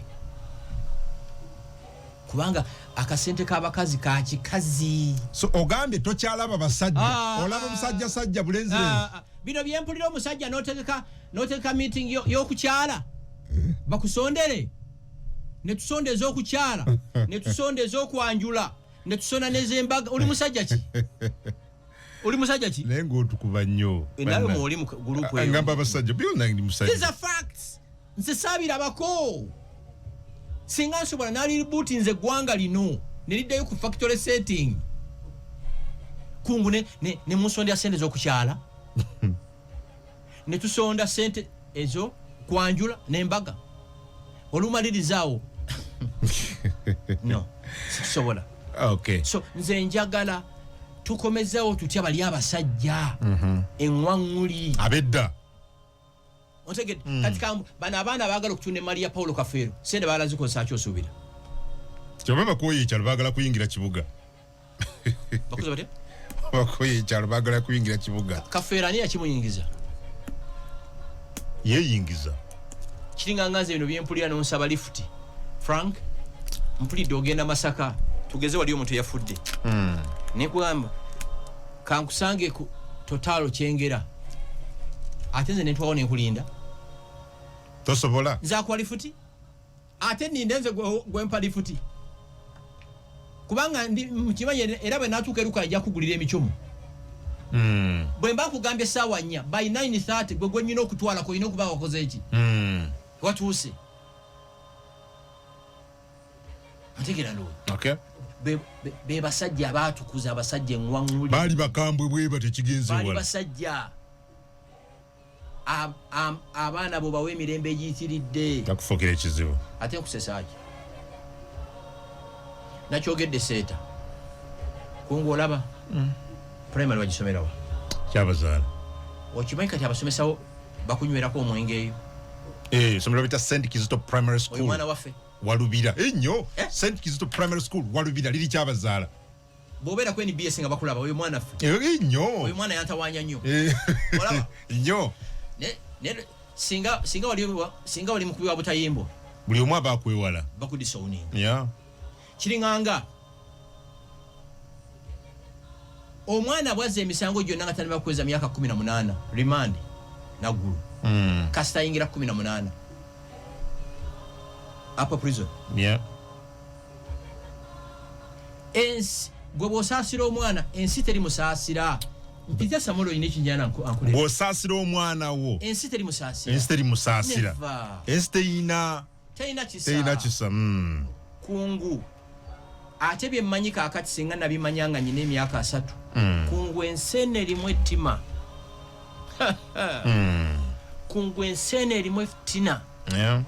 A: Kubanga akasente k'abakazi ka kikazi.
B: So ogambye tokyalaba basajja. Olaba musajja sajja bulenzire.
A: Bino byempulira omusajja n'otegeka meeting y'okukyala. Bakusondere. Ne tusondeza okukyala. Ne tusondeza okwanjula. Ne tusona nezembaga. Oli musajja ki?
B: Lengo tukuba nnyo.
A: Nawe mwoli mu group eyo.
B: Ngamba basajja byonna ndi musajja.
A: These are facts. Nze saabira bako. Singa nsobola nali reboot nze gwanga lino. Neliddayo ku factory setting. Kungu ne musonda sente z'okukyala. Ne tusonda sente ezo kwanjula n'embaga. Olumalirizawo. No. Sisobola.
B: Okay.
A: So nze njagala tukomezewo tutya bali abasajja. Enwanguli.
B: Abedda.
A: Ontegedde katika bana abaana baagala okutunda Maria Paulo Kafeero. Sente balazikosa kyosubira.
B: Kyobaba koyi kyalo baagala kuyingira kibuga.
A: Bakuza bate?
B: Bakoyi kyalo baagala kuyingira kibuga.
A: Kafeero ani yakimuyingiza?
B: Yeyingiza.
A: Kiringangaze bino byempulira n'onsaba lifuti. Frank, mpulidde ogenda Masaka. Tugeze wali omuntu yafudde. Nekugamba kankusange ku totalo kyengera. Ate nze netwawo nekulinda.
B: Tosobola.
A: Nza kwa lifuti. Ate nindenze gwempa lifuti. Kubanga mukimanye era bwe natuuka eruka ajja kugulira emicumu. Bwe mba kugambye ssaawa 4 by 9:30 gwe nyina okutwala ko ina okuba wakoze eki. Watuuse. Ntegera lo.
B: Okay.
A: Be basajja abatukuza abasajja enwanguli.
B: Bali bakambwe bweba tekigenze wala.
A: Bali basajja. Abaana bo bawe emirembe egiyitiridde.
B: Takufokera ekizibu.
A: Ate nkusesaki. Nakyogedde seeta. Kungu olaba. Primary wagisomerawa.
B: Kyabazaala.
A: Okimanyi kati abasomesawo bakunywerako omwenge eyo.
B: Somero bita St. Kizito Primary School.
A: Omwana waffe.
B: Walubira. Ennyo. St. Kizito Primary School Walubira liri kyabazaala.
A: Bobeera kweni BS nga bakulaba oyo mwana ffe.
B: Ennyo.
A: Oyo mwana yantawanya nnyo. Olaba.
B: Nnyo.
A: Singa wali mukubi wa butayimbo.
B: Buli omu aba akwewala.
A: Bakudisowuninga.
B: Yeah.
A: Kiringanga. Omwana bwazza emisango gyonna nga tanaba kuweza myaka 18 remand naggulu. Kasita ayingira 18 upper prison.
B: Yeah.
A: Ensi gwe bw'osaasira omwana ensi teri musaasira. Mpita Samolo ine kinjana ankule.
B: Bw'osaasira omwana wo.
A: Ensi teri musaasira.
B: Ensi teri musaasira. Ensi teyina kisa.
A: Kungu. Ate bye mmanyi kaakati singa nabimanyanga nyina emyaka 3. Kungu ensene erimu ettima. Kungu ensene erimu fitina.
B: Yeah.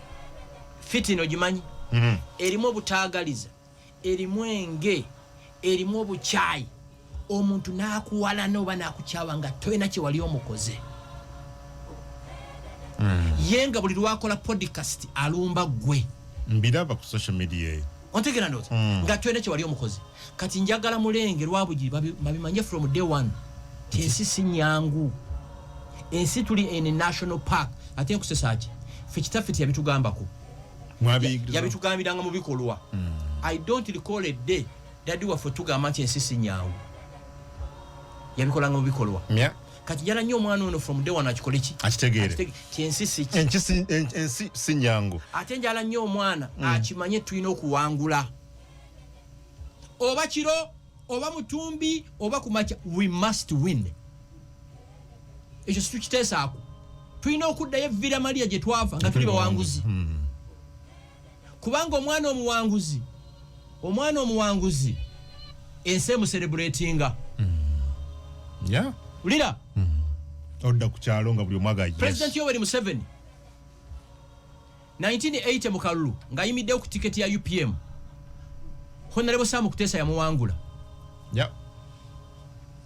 A: Fitina ogimanyi? Erimu obutaagaliza. Erimu enge. Erimu obukyayi. Omuntu n'akuwala n'oba n'akukyawa nga toyina kye wali omukoze. Yenga buli lwakola podcast alumba gwe.
B: Mbiraba ku social media.
A: Ontegera ndoti nga toyina kye wali omukoze. Kati njagala mulenge lwabugiri babimanye from day one. Ensi si nyangu. Ensi tuli in national park. Ate nkusesaki. Ffe kitaffe yabitugambako. Yabitugambiranga mu bikolwa. I don't recall a day daddy waffe tugamba nti ensi si nyangu. yabikola ngo bikolwa kati jala nnyo omwana ono from day one akikoleki
B: akitegeere ensi sinyango
A: ate njala nnyo omwana akimanye tulina okuwangula oba kiro oba mutumbi oba kumacha we must win ekyo situkiteesaako tulina okuddayo evvira Maria gye twafa nga tuli bawanguzi kubanga omwana omuwanguzi ensi emucelebratinga ulira
B: odda ku kyalo nga buli omwaga
A: President Yoweri Museveni 1980 mu Kalulu ng'ayimiddewo ku tiketi ya UPM Honorable Sam Kuteesa yamuwangula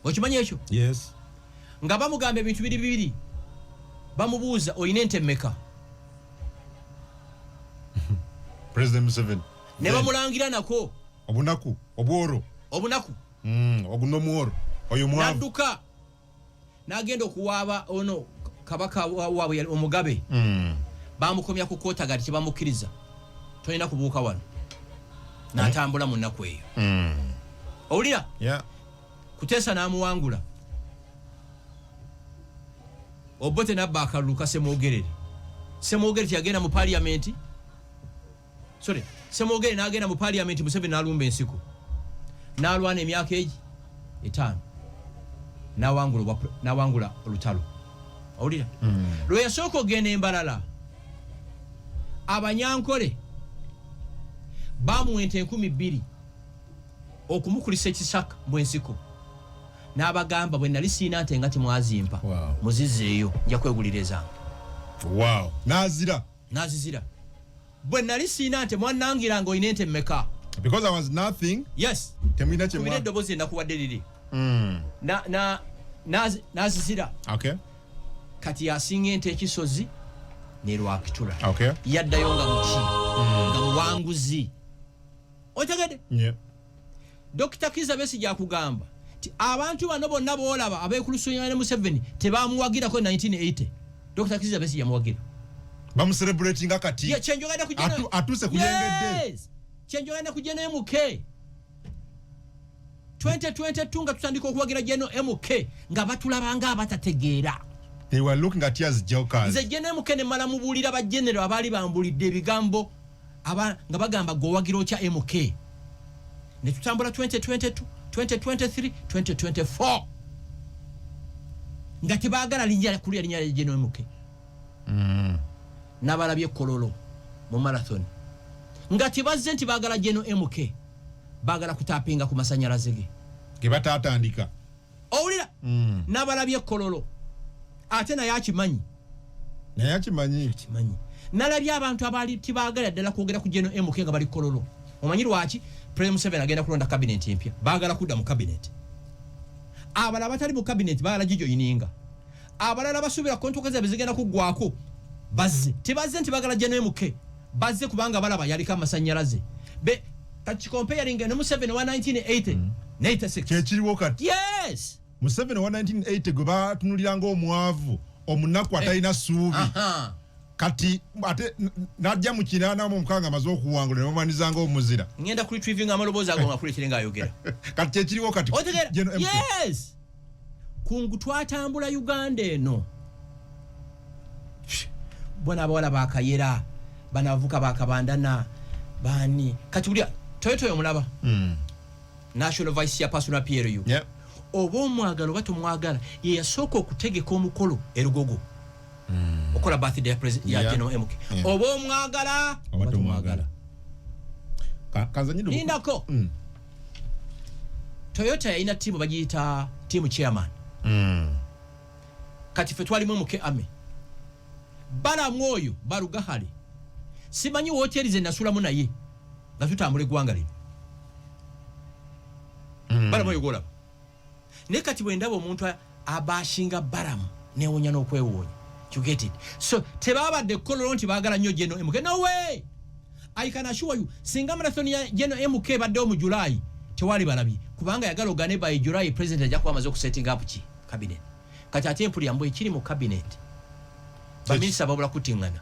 A: okimanyi ekyo nga bamugamba ebintu bibiri bamubuuza oyina ente mmeka
B: President Museveni
A: ne bamulangira nako
B: obunaku ogunomworo oyo mwavu
A: nadduka n'agenda okuwaaba ono kabaka waabwe omugabe bamukomya ku koota gati kyebamukkiriza tolina kubuuka wano n'atambula mu nnaku eyo owulira Kuteesa n'amuwangula Obote nabba akalulu ka Semwogerere teyagenda mu parliament Semwogerere n'agenda mu parliament Museveni n'alumba ensiko n'alwana emyaka egi 5 n'awangula olutalo owulira lwe yasooka ogenda Embalala Abanyankole bamuwente 2,000 okumukulisa ekisaka mu ensiko n'abagamba bwe nali siina nte nga temwazimpa muzizeeyo nja kwegulirezanga n'azizira bwe nali siina nte mwannangiranga oyina ente mmeka
B: because I was nothing temwina
A: kumira eddoboozi ennakuwadde liri n'azizira kati yasinga ente ekisozi ne Lwakitula yaddayo nga muki nga muwanguzi otegedde Dr. Kizza Besigye akugamba abantu bano bonna boolaba abeekulusunya ne Museveni tebamuwagirako 1980 Dr. Kizza Besigye yamuwagira
B: bamucelebratinga kati atuse kuyengedde
A: kyenjogenda ku General MK 2022 nga tutandika okuwagira General MK nga batulabanga abatategeera
B: they were looking at you as jokers
A: nze General MK ne mala mubuulira ba general abaali bambulidde ebigambo nga bagamba gowagira okya MK ne tutambula 2022 2023 2024 nga tebaagala kulya linnya lya General MK n'abalabye Kololo mu marathon nga tebazze nti baagala General MK baagala kutapinga ku masanyalaze ge
B: batatandika
A: owulira n'abalabye Kololo ate naye akimanyi nalabye abantu abaali tibaagala ddala kwogera ku General MK nga bali Kololo omanyi lwaki President Museveni agenda kulonda cabinet empya baagala kudda mu cabinet abalala batali mu cabinet baagala gijoyininga abalala basuubira kontokeza bezigenda kuggwako bazze tebazze nti baagala General MK bazze kubanga balaba yaliko amasanyalaze kati comparing ne Museveni wa 1980 ne 86
B: kyekiriwo kati Museveni wa 1980 gwe batunuliranga omwavu omunaku atalina ssuubi kati ate najja mu 86 amaze okuwangula ne bamanizanga omuzira
A: ngenda ku retrieving amaloboozi ago nga kulekirenga ayogera
B: kati kyekiriwo kati
A: kungu twatambula Uganda eno bona abawala bakayera banavuka bakabandana bani kati buli Toyota yomulaba National Vice Chairperson PRU oba omwagala oba tomwagala ye yasooka okutegeka omukolo erugogo okola birthday ya president ya General MK oba omwagala oba tomwagala nindako Toyota yalina tiimu bagiyita tiimu chairman kati fe twalimu MK ame balamu oyo Barugahale simanyi woteri ze nasulamu naye nga tutambula eggwanga lino balamu oyo golaba ne kati bwendaba omuntu abashinga balamu newonya n'okwewonya you get it so tebabadde Kololo nti baagala nnyo General MK no way I can assure you singa marathon ya General MK baddewo mu July tewali balabye kubanga yagala ogane by July president ajja kuba amaze okusetting up ki cabinet kati ate empuli yambo ekiri mu cabinet baminista babula kutingana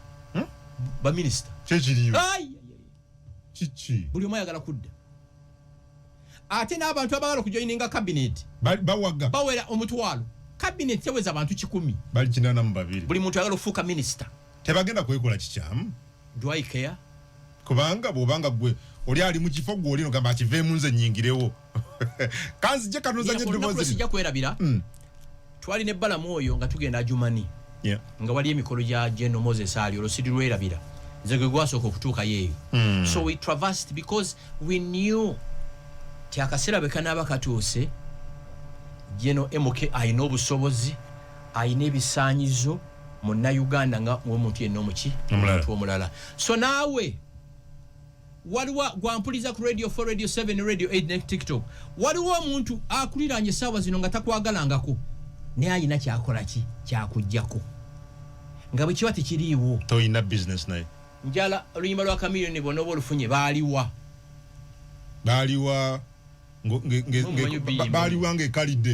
A: baminista
B: kyekiriyo chichi
A: buli omu ayagala kudda ate n'abantu abagala kujoininga cabinet bawera omutwalo cabinet teweza abantu 100
B: bali 82
A: buli muntu ayagala okufuuka minister
B: tebagenda kwekola kikyamu
A: do I care
B: kubanga bwobanga gwe oli ali mu kifo gwe oli ngamba akiveemu nze nyingirewo kanzi je kanoza nye dumozi
A: sijja kwerabira twali ne bala moyo nga tugenda ajumani nga wali emikolo gya General Moses ali olosidi lwerabira nze gwe gwasooka okutuuka yeeyo so we traversed because we knew tiakasera bekanaba katuuse General MK ayina obusobozi ayina ebisaanyizo muna Uganda nga omuntu yenna omuki omuntu omulala so naawe waliwo gwampuliza ku radio 4 radio 7 radio 8 ne TikTok waliwo omuntu akuliranye sawa zino nga takwagalangako ne ayina kyakola ki kyakujjako nga bwe kiwa tekiriiwo
B: toyina business naye
A: njala oluyimba lwa kamiliyoni bonobo olufunye baaliwa
B: ng'ekalidde